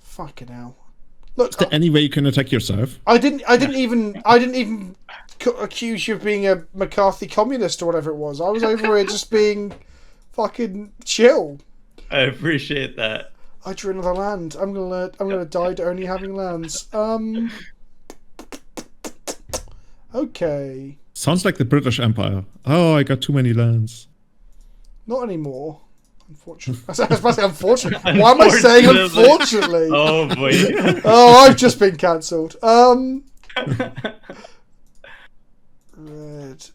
Fucking hell! Look, Is there any way you can attack yourself? I didn't even accuse you of being a McCarthy communist or whatever it was. I was over here just being fucking chill. I appreciate that. I drew another land. I'm gonna die to only having lands. Okay. Sounds like the British Empire. Oh, I got too many lands. Not anymore. Unfortunately. I was about to say unfortunately. Why am I saying unfortunately? Oh boy. Oh, I've just been cancelled. Red,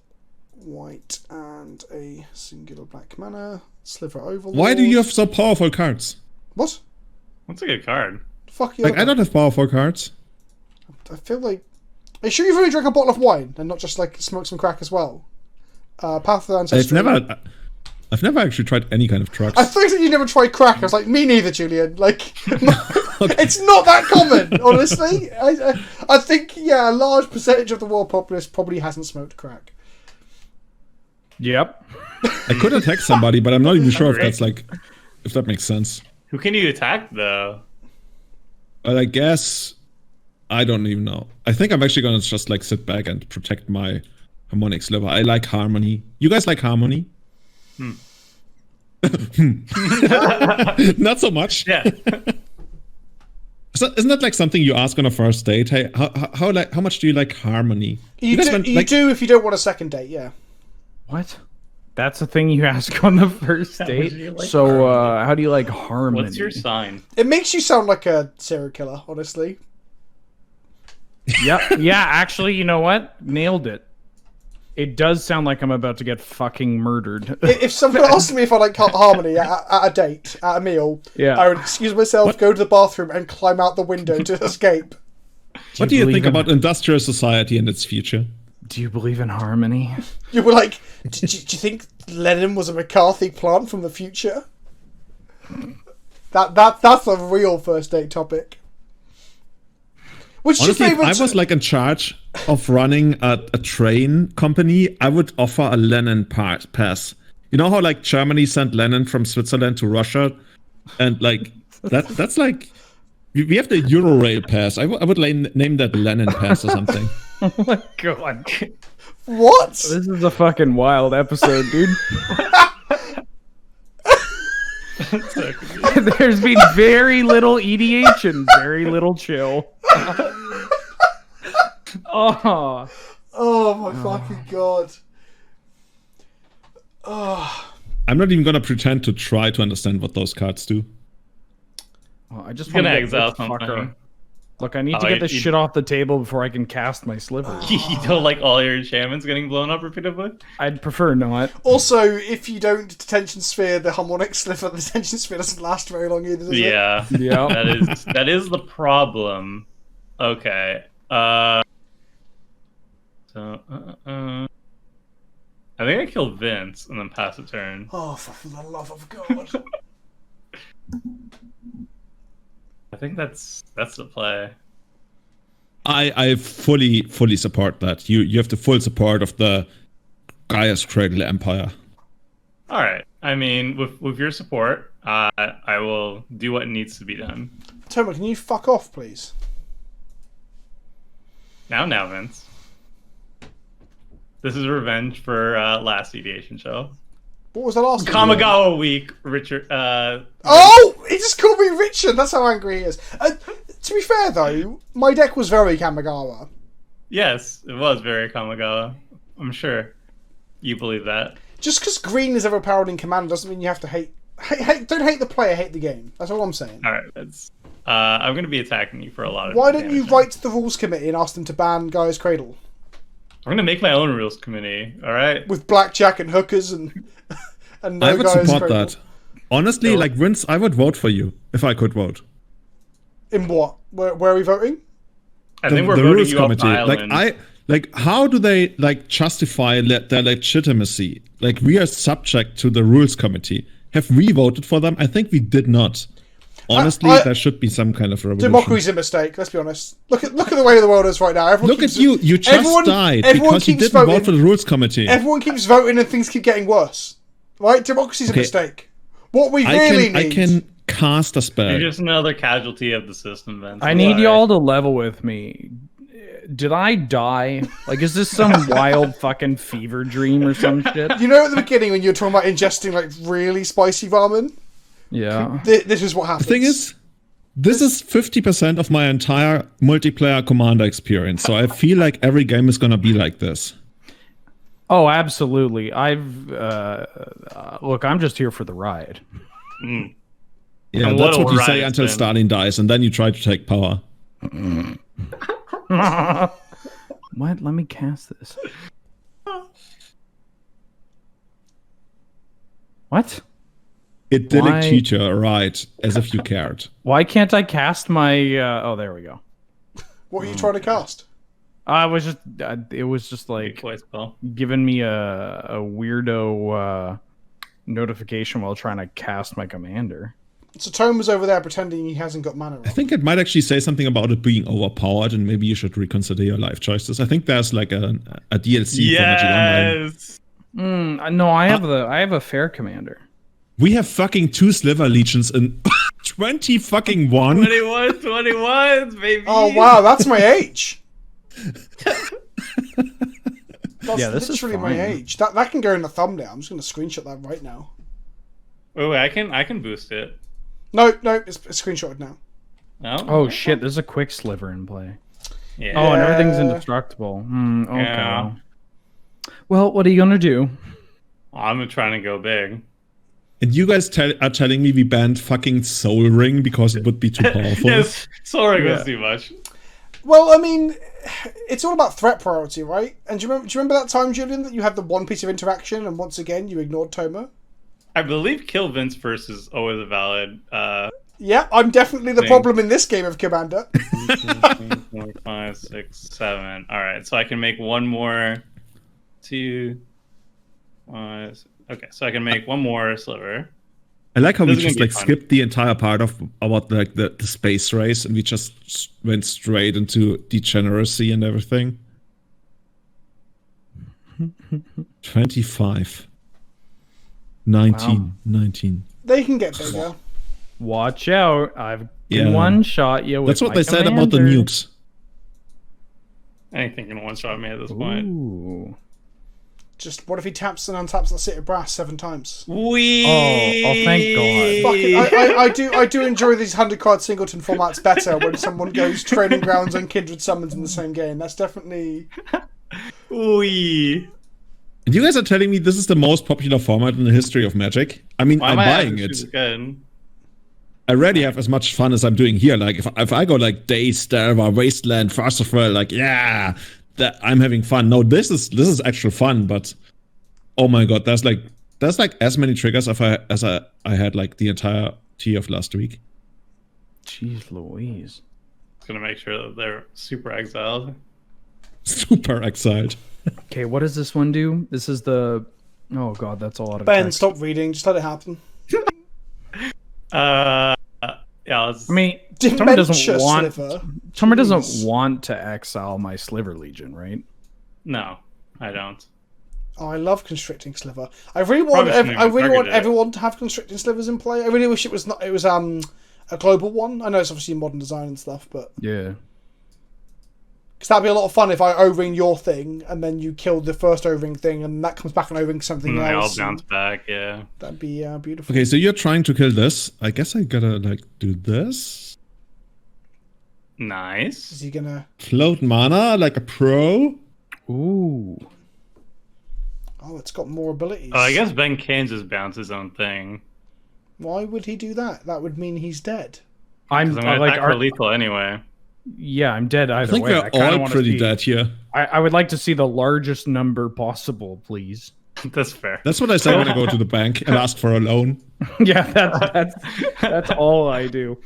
white, and a singular black mana. Sliver Overlord. Why do you have so powerful cards? What? What's a good card? Fuck you. Like, I don't have powerful cards. I feel like. Are you sure you've only drank a bottle of wine and not just like smoke some crack as well? Path of the Ancestry. I've never actually tried any kind of drugs. I thought that you never tried crack. I was like, me neither, Julian. Like, it's not that common, honestly. I think, yeah, a large percentage of the world populace probably hasn't smoked crack. Yep. I could attack somebody, but I'm not even sure if that's like, if that makes sense. Who can you attack though? But I guess I don't even know. I think I'm actually gonna just like sit back and protect my Harmonic Sliver. I like Harmony. You guys like Harmony? Not so much. Yeah. So, isn't that like something you ask on a first date? Hey, how much do you like Harmony? You guys do, went, you like- do if you don't want a second date, yeah. What? That's a thing you ask on the first date? do you like So, how do you like harmony? What's your sign? It makes you sound like a serial killer, honestly. Yeah, actually, you know what? Nailed it. It does sound like I'm about to get fucking murdered. If someone asked me if I like Harmony at a date, at a meal, Yeah. I would excuse myself, go to the bathroom, and climb out the window to escape. What do you think believe in- about industrial society and its future? Do you believe in harmony? You were like, do you think Lenin was a McCarthy plant from the future? That's a real first date topic. What's Honestly, your if favorite? I was like in charge of running a train company, I would offer a Lenin pass. You know how like Germany sent Lenin from Switzerland to Russia, and like that's like we have the Eurorail pass. I would name that Lenin pass or something. Oh my god. What? This is a fucking wild episode, dude. There's been very little EDH and very little chill. Oh. Oh my fucking god. Oh. I'm not even gonna pretend to try to understand what those cards do. Well, I just He's gonna want to exile this fucker. something. Look, I need Oh, to get this you- shit off the table before I can cast my sliver. You don't like all your enchantments getting blown up repeatedly? I'd prefer not. Also, if you don't detention sphere the Harmonic Sliver, the detention sphere doesn't last very long either, does it? Yeah. Yeah. That is the problem. Okay. I think I killed Vince and then pass a turn. Oh, for the love of God. I think that's the play. I fully support that. You have the full support of the Gaia's Cradle Empire. All right. I mean, with your support, I will do what needs to be done. Toma, can you fuck off, please? Now, Vince. This is revenge for last EDH show. What was the last one? Kamigawa week, Richard. Oh! He just called me Richard! That's how angry he is. To be fair, though, my deck was very Kamigawa. Yes, it was very Kamigawa. I'm sure you believe that. Just because green is overpowered in command doesn't mean you have to hate. Don't hate the player, hate the game. That's all I'm saying. All right, that's. I'm going to be attacking you for a lot of. Why don't you damage. write to the rules committee and ask them to ban Gaia's Cradle? I'm going to make my own rules committee. All right. With blackjack and hookers and no I would Gaia's support Cradle. that. Honestly, like Vince, I would vote for you if I could vote. In what? Where are we voting? I think we're voting you off the like island. how do they like justify their legitimacy? Like we are subject to the rules committee. Have we voted for them? I think we did not. Honestly, there should be some kind of revolution. Democracy's a mistake. Let's be honest. Look at the way the world is right now. Look at you. You just died because you didn't vote for the rules committee. Everyone keeps voting and things keep getting worse. Right? Democracy's a mistake. What we really need. I can cast a spell. You're just another casualty of the system, Vince. I need y'all to level with me. Did I die? Like, is this some wild fucking fever dream or some shit? You know, at the beginning when you were talking about ingesting like really spicy ramen. Yeah. This is what happens. The thing is, this is 50% of my entire multiplayer Commander experience, so I feel like every game is gonna be like this. Oh, absolutely. Look, I'm just here for the ride. Mm. Yeah, And that's what what a you say ride until it's been. Stalin dies, and then you try to take power. What? Let me cast this. What? It didn't Why- cheat you, right? As if you cared. Why can't I cast my? Oh, there we go. What are you trying to cast? I was just. It was just like Voice spell. giving me a weirdo notification while trying to cast my commander. So Tome was over there pretending he hasn't got mana. I think it might actually say something about it being overpowered, and maybe you should reconsider your life choices. I think there's like a DLC for Magic Online. Yes. No, I have a fair commander. We have fucking 2 Sliver Legions in 20 fucking 1. 21, baby. Oh wow, that's my age. That's Yeah, this is literally my fine. age. That can go in the thumbnail. I'm just going to screenshot that right now. Oh, wait, I can boost it. No, it's screenshotted now. No. Oh shit, there's a quick sliver in play. Yeah. Oh, and everything's indestructible. Okay. Yeah. Well, what are you gonna do? I'm trying to go big. And you guys are telling me we banned fucking Soul Ring because it would be too powerful. Yes, sorry, Yeah. goes too much. Well, I mean, it's all about threat priority, right? And do you remember that time, Julian, that you had the one piece of interaction and once again you ignored Toma? I believe kill Vince first is always a valid. Yeah, I'm definitely the problem in this game of Commander. 4, 5, 6, 7. All right, so I can make one more. 2, 5. Okay, so I can make one more sliver. I like how This we is gonna just be like fun. skipped the entire part of about like the space race, and we just went straight into degeneracy and everything. 25. 19. Wow. 19. They can get bigger. Watch out! I've Yeah. one shot you. That's what they said about the nukes. Anything can one shot me at this point. Ooh. Just what if he taps and untaps that City of Brass 7 times? Wee! Oh, thank God. Fucking, I do enjoy these 100-card singleton formats better when someone goes Training Grounds and Kindred Summons in the same game. That's definitely... Wee! And you guys are telling me this is the most popular format in the history of Magic? I mean, Why I'm am I buying actually it. Good? I already have as much fun as I'm doing here. Like, if I go like Days, Delver, Wasteland, First of All, like, yeah, that I'm having fun. No, this is actual fun, but oh my god, there's like as many triggers as I had like the entire tea of last week. Jeez Louise. Just gonna make sure that they're super exiled. Super exiled. Okay, what does this one do? This is the... Oh god, that's a lot of Ben, text. stop reading. Just let it happen. Yeah. Let's... I mean, Dementia someone Sliver. doesn't Jeez. want to exile my Sliver Legion, right? No, I don't. Oh, I love constricting sliver. I really want Probably shouldn't even target it. everyone to have constricting slivers in play. I really wish it was a global one. I know it's obviously modern design and stuff, but Yeah. because that'd be a lot of fun if I O-ring your thing and then you kill the first O-ring thing and that comes back and O-ring something And they all else. bounce back. Yeah. That'd be beautiful. Okay, so you're trying to kill this. I guess I gotta like do this. Nice. Is he gonna? Float mana like a pro. Ooh. Oh, it's got more abilities. Oh, I guess Ben can just bounce his own thing. Why would he do that? That would mean he's dead. I'm 'Cause I'm gonna like, attack for lethal anyway. yeah, I'm dead either I think way. we're kinda all wanna pretty see- dead here. I would like to see the largest number possible, please. That's fair. That's what I say when I go to the bank and ask for a loan. Yeah, that's all I do.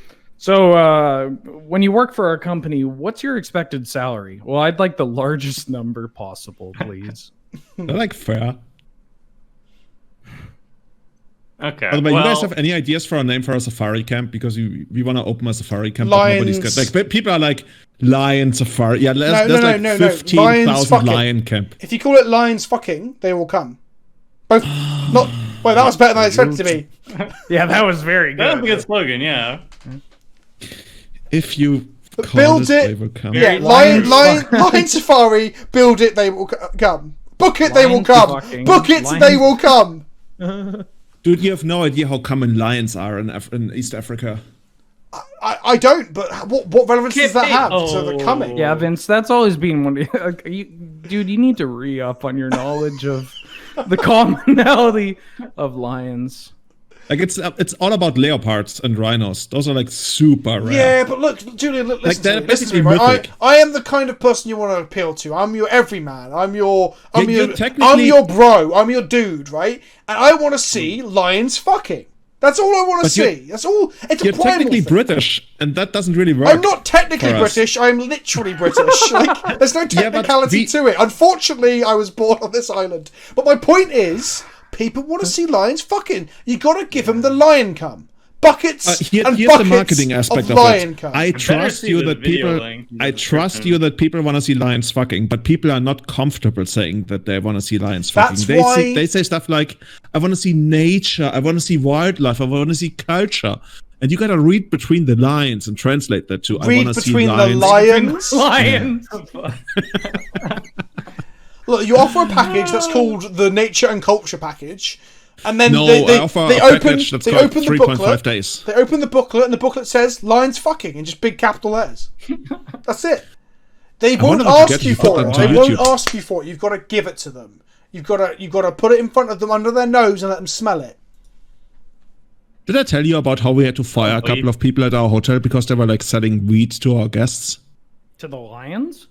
So, when you work for our company, what's your expected salary? Well, I'd like the largest number possible, please. I like fair. Okay. By the way, you guys have any ideas for a name for a safari camp? Because we want to open a safari camp, but nobody's got. Like, people are like lion safari. Yeah, there's like 15,000 lion camp. If you call it lions fucking, they will come. Both. Not. Well, that was better than I expected to be. Yeah, that was very good. That was a good slogan. Yeah. If you build it, they will come. Yeah, lion safari. Build it, they will come. Book it, they will come. Book it, they will come. Dude, you have no idea how common lions are in East Africa. I don't, but what relevance does that have to the coming? Yeah, Vince, that's always been one. Dude, you need to re-up on your knowledge of the commonality of lions. Like it's all about leopards and rhinos. Those are like super rare. Yeah, but look, Julian, listen like to me. Listen to me, right? I am the kind of person you want to appeal to. I'm your everyman. I'm your bro. I'm your dude, right? And I want to see lions fucking. That's all I want to see. That's all. It's a You're technically thing. British, and that doesn't really work. I'm not technically British. I'm literally British. Like, there's no technicality to it. Unfortunately, I was born on this island. But my point is, people want to see lions fucking. You got to give them the lion cum. Buckets here's and the buckets marketing aspect of lion cum. I trust you that people want to see lions fucking, but people are not comfortable saying that they want to see lions fucking. They say stuff like, I want to see nature, I want to see wildlife, I want to see culture. And you gotta read between the lines and translate that to, I want to see lions. Lions. Look, you offer a package that's called the Nature and Culture package. And then they open the booklet. Days. They open the booklet, and the booklet says "lions fucking" in just big capital letters. That's it. They won't ask you for it. They won't ask you for it. You've got to give it to them. You've got to put it in front of them under their nose and let them smell it. Did I tell you about how we had to fire a couple of people at our hotel because they were like selling weed to our guests? To the lions?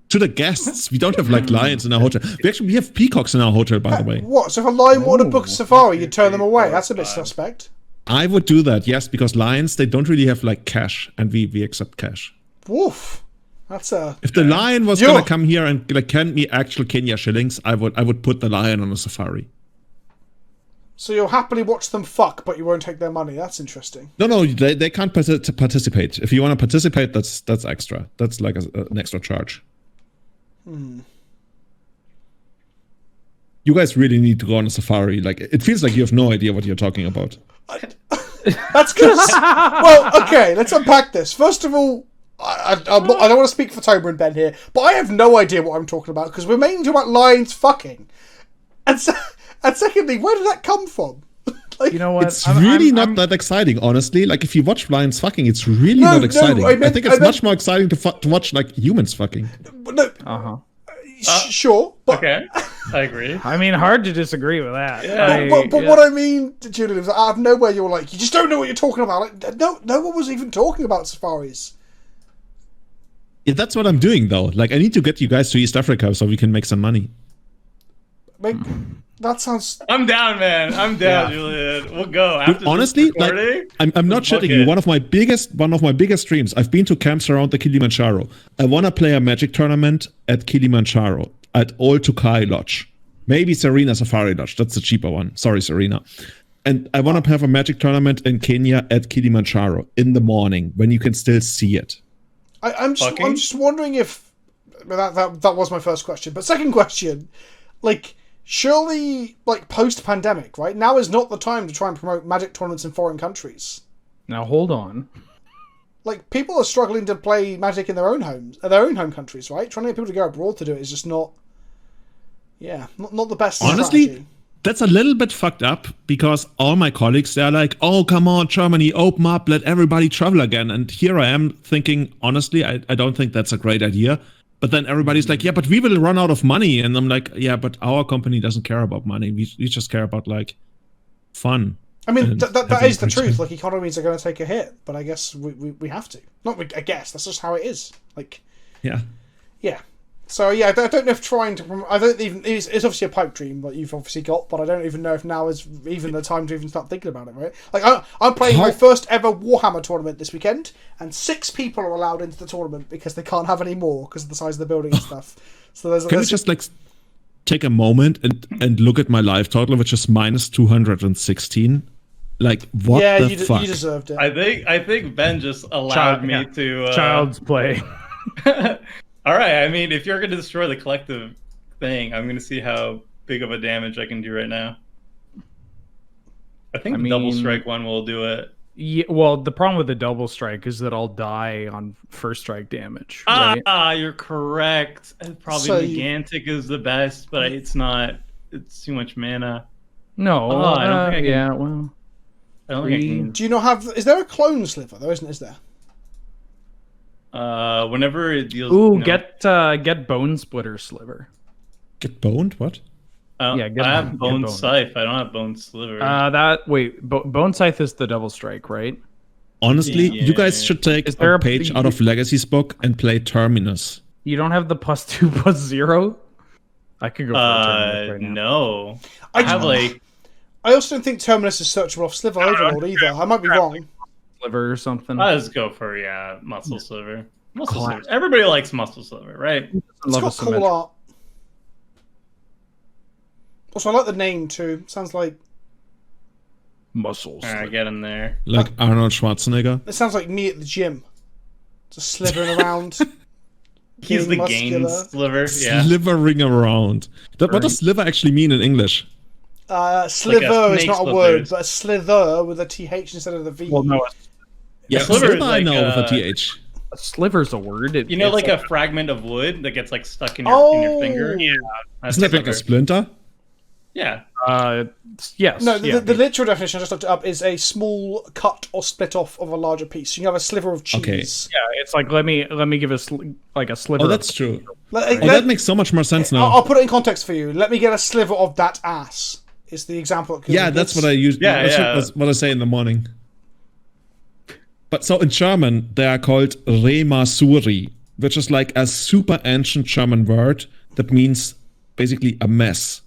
To the guests. We don't have like lions in our hotel. We have peacocks in our hotel, by the way. What? So if a lion wanted to book a safari, you'd turn them away? That's a bit suspect. I would do that, yes, because lions, they don't really have like cash, and we accept cash. Woof. That's a. If the lion was gonna come here and like hand me actual Kenya shillings, I would put the lion on a safari. So you'll happily watch them fuck, but you won't take their money. That's interesting. No, they can't participate. If you want to participate, that's extra. That's like an extra charge. You guys really need to go on a safari. Like, it feels like you have no idea what you're talking about. That's good. Well, okay, let's unpack this. First of all, I don't want to speak for Tober and Ben here, but I have no idea what I'm talking about because we're mainly talking about lions fucking. And secondly, where did that come from? Like, you know what? It's really not that exciting, honestly. Like, if you watch lions fucking, it's really not exciting. I think it's much more exciting to watch like humans fucking. No. Sure. But, okay. I agree. I mean, hard to disagree with that. Yeah. But what I mean, Julian, is out of nowhere you're like, you just don't know what you're talking about. Like, no one was even talking about safaris. Yeah, that's what I'm doing though. Like, I need to get you guys to East Africa so we can make some money. That sounds. I'm down, man. I'm down, Julian. We'll go. After honestly, like, I'm not shitting you. One of my biggest dreams. I've been to camps around the Kilimanjaro. I want to play a Magic tournament at Kilimanjaro at Old Tukai Lodge. Maybe Serena Safari Lodge. That's the cheaper one. Sorry, Serena. And I want to have a Magic tournament in Kenya at Kilimanjaro in the morning when you can still see it. I'm just wondering if that was my first question. But second question, like. Surely, like, post-pandemic, right? Now is not the time to try and promote Magic tournaments in foreign countries. Now, hold on. Like, people are struggling to play Magic in their own homes, their own home countries, right? Trying to get people to go abroad to do it is just not... Yeah, not the best honestly, strategy. That's a little bit fucked up, because all my colleagues, they're like, oh, come on, Germany, open up, let everybody travel again. And here I am thinking, honestly, I don't think that's a great idea. But then everybody's like, yeah, but we will run out of money. And I'm like, yeah, but our company doesn't care about money. We just care about, like, fun. I mean, that is the truth. Like, economies are going to take a hit. But I guess we have to. I guess. That's just how it is. Like, yeah. So yeah, I don't know if trying to. I don't even. It's obviously a pipe dream that you've obviously got, but I don't even know if now is even the time to even start thinking about it. Right? Like I'm playing my first ever Warhammer tournament this weekend, and 6 people are allowed into the tournament because they can't have any more because of the size of the building and stuff. So Can we just like take a moment and look at my life total, which is minus 216? Like what the fuck? You deserved it. I think Ben just allowed me to child's play. All right. I mean, if you're going to destroy the collective thing, I'm going to see how big of a damage I can do right now. I think the double strike one will do it. Yeah, well, the problem with the double strike is that I'll die on first strike damage. Right? You're correct. Probably Gigantic is the best, but it's not. It's too much mana. No. I don't think I can. Yeah, well. I don't think I can. Do you not have? Is there a clone Sliver though? Is there? Whenever it deals. Ooh, get Bone Splitter Sliver. Get boned? What? I have Bone Scythe. I don't have Bone Sliver. Bone Scythe is the double strike, right? Honestly, you guys should take a page out of Legacy's book and play Terminus. You don't have the +2/+0? I could go for Terminus right now. No. I have like. I also don't think Terminus is searchable off Sliver Overlord either. I might be wrong. Sliver or something. Let's go for Muscle Sliver. Muscle Sliver. Everybody likes Muscle Sliver, right? It's got cool art. Also, I like the name too. Sounds like Muscles. Alright, get him there. Like Arnold Schwarzenegger. It sounds like me at the gym, just slithering around. He's the game Sliver. Yeah. Slivering around. What does Sliver actually mean in English? Sliver is not a word, but a slither with a TH instead of the V. Well, no. Yeah, Sliver I know with a TH. A sliver's a word. You know, like a fragment of wood that gets like stuck in your finger. Yeah. Isn't that like a splinter? Yeah. Yes. No, the literal definition I just looked it up is a small cut or split off of a larger piece. You can have a sliver of cheese. Okay. Yeah, it's like let me give a sliver. Oh, that's true. That makes so much more sense now. I'll put it in context for you. Let me get a sliver of that ass. Is the example. Yeah, that's what I use. Yeah, that's what I say in the morning. But so in German, they are called Remasuri, which is like a super ancient German word that means basically a mess.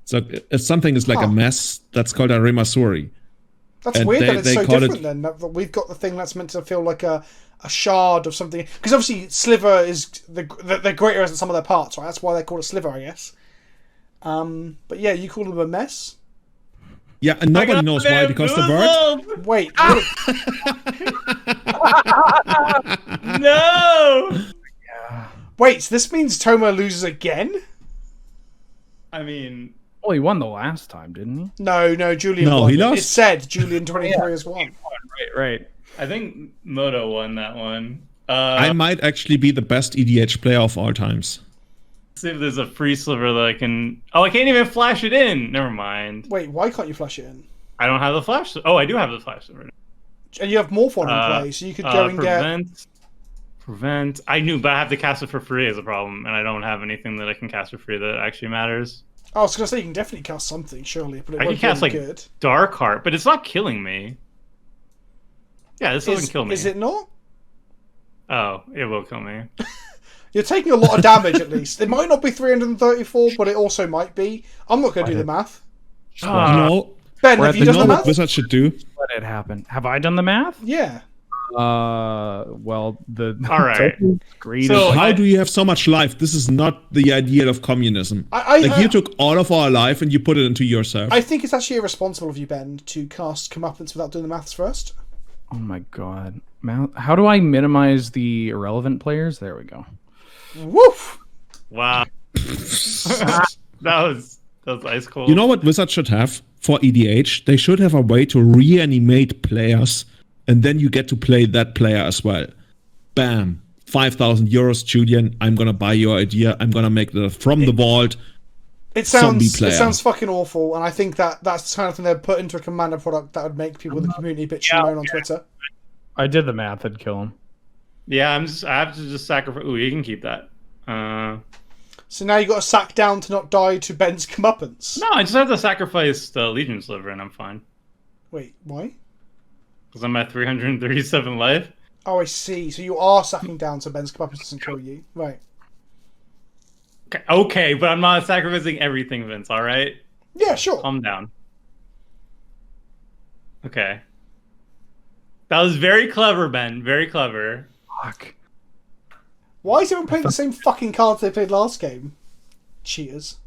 So if something is like a mess, that's called a Remasuri. That's weird that it's so different then. That we've got the thing that's meant to feel like a shard of something. Because obviously Sliver is the greater than some of their parts, right? That's why they call it Sliver, I guess. But yeah, you call them a mess? Yeah, and nobody knows why, because the word... Wait. No! Wait, so this means Toma loses again? I mean... Well, he won the last time, didn't he? No, Julian won. He lost. It said Julian 23 has won. Right. I think Moto won that one. I might actually be the best EDH player of all times. See if there's a free Sliver that I can... Oh, I can't even flash it in. Never mind. Wait, why can't you flash it in? I don't have the flash... Oh, I do have the flash Sliver. And you have Morphon in play, so you could go and Prevent. I knew, but I have to cast it for free as a problem, and I don't have anything that I can cast for free that actually matters. I was going to say, you can definitely cast something, surely, but I can cast, like, good. Dark Heart, but it's not killing me. Yeah, this doesn't kill me. Is it not? Oh, it will kill me. You're taking a lot of damage, at least. It might not be 334, but it also might be. I'm not going to do the math. No. Ben, have you done the math? Wizard should do. Let it happen. Have I done the math? Yeah. Well, all right. So how do you have so much life? This is not the ideal of communism. You took all of our life and you put it into yourself. I think it's actually irresponsible of you, Ben, to cast Comeuppance without doing the maths first. Oh my god. How do I minimize the irrelevant players? There we go. Woof! Wow. that was ice cold. You know what Wizard should have for EDH? They should have a way to reanimate players, and then you get to play that player as well. Bam. 5,000 euros, Julian. I'm gonna buy your idea. I'm gonna make from the vault. It sounds fucking awful, and I think that's the kind of thing they'd put into a Commander product that would make people in the community bitch and moan on Twitter. I did the math. I'd kill him. Yeah, I have to just sacrifice. Ooh, you can keep that. So now you got to sack down to not die to Ben's Comeuppance. No, I just have to sacrifice the Legion Sliver and I'm fine. Wait, why? Because I'm at 337 life. Oh, I see. So you are sacking down so Ben's Comeuppance doesn't kill you. Right. Okay, but I'm not sacrificing everything, Vince. All right, Yeah, sure. calm down. Okay, that was very clever, Ben. Very clever. Fuck. Why is everyone playing the same fucking cards they played last game? Cheaters.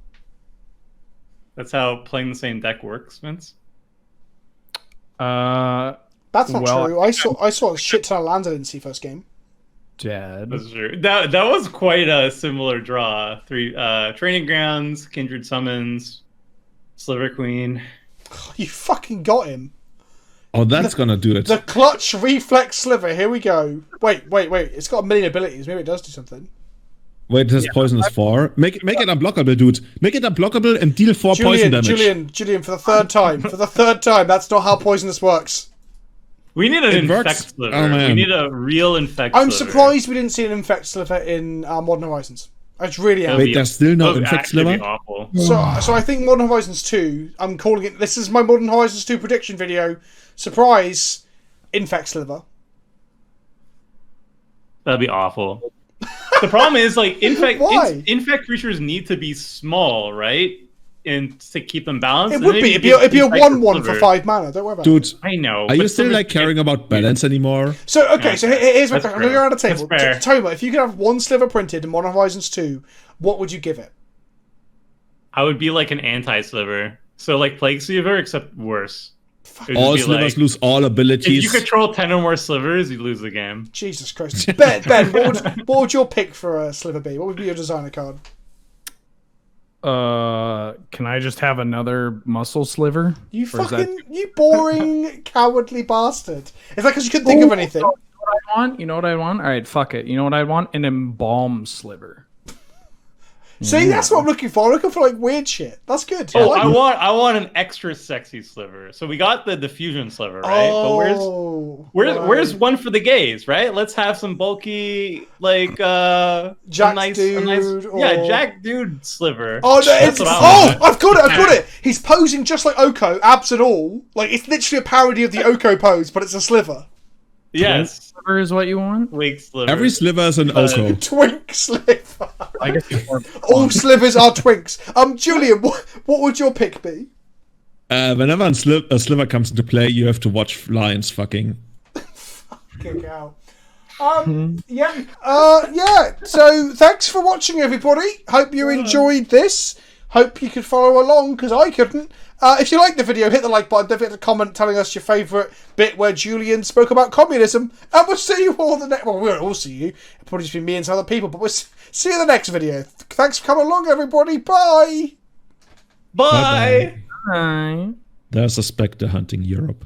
That's how playing the same deck works, Vince. That's not Well, true. I saw a shit ton of lands I didn't see first game. Dead. That's true. That was quite a similar draw. 3 training grounds, kindred summons, Sliver Queen. You fucking got him. Oh, that's gonna do it. The clutch reflex sliver. Here we go. Wait. It's got a million abilities. Maybe it does do something. Wait, this poison is 4. Make it unblockable, dude. Make it unblockable and deal 4 poison damage. Julian, for the third time. For the third time. That's not how poisonous works. We need an It infect works. sliver. Oh, man. We need a real infect I'm sliver. surprised we didn't see an infect sliver in Modern Horizons. I just really am. Wait, there's still no That would infect actually be sliver? awful. So I think Modern Horizons 2, I'm calling it, this is my Modern Horizons 2 prediction video. Surprise, infect sliver. That'd be awful. The problem is, like, Why? infect creatures need to be small, right? And to keep them balanced. It And would then be. you It'd be give a infect 1/1 for sliver. 5 mana. Don't worry about it. Dude, I know. are you but still Sliver like caring about balance anymore? So, okay, so here's my That's question. I'm going to go around the table. That's fair. Toma, if you could have one sliver printed in Modern Horizons 2, what would you give it? I would be like an anti-sliver. So like Plague Sliver, except worse. It would All be slivers like, lose all if abilities. you control 10 or more slivers, you lose the game. Jesus Christ. Ben, what would your pick for a sliver be? What would be your designer card? Can I just have another muscle sliver? You Or is that- fucking, you boring, cowardly bastard. It's like because you couldn't think of anything. You know what I want? All right, fuck it. You know what I want? An embalm sliver. See, that's what I'm looking for. I'm looking for like weird shit. That's good. Oh, like I it. want an extra sexy sliver. So we got the diffusion sliver, right? Oh, But where's one for the gays, right? Let's have some bulky, like Jack Dude or- yeah, Jack Dude sliver. Oh, no, That's it's, what I want. I've got it. He's posing just like Oko, abs and all. Like, it's literally a parody of the Oko pose, but it's a sliver. Yes, Sliver is what you want? wig sliver. Every sliver is an Oko. Twink sliver. I guess it's more All slivers are twinks. Julian, what would your pick be? Whenever a sliver comes into play, you have to watch lions fucking. Kick out. Yeah. So thanks for watching, everybody. Hope you enjoyed this. Hope you could follow along because I couldn't. If you liked the video, hit the like button. Don't forget to comment telling us your favourite bit where Julian spoke about communism. And we'll see you all the next. Well, we won't all see you. It'll probably just be me and some other people. But we'll see you in the next video. Thanks for coming along, everybody. Bye. Bye. There's a spectre hunting Europe.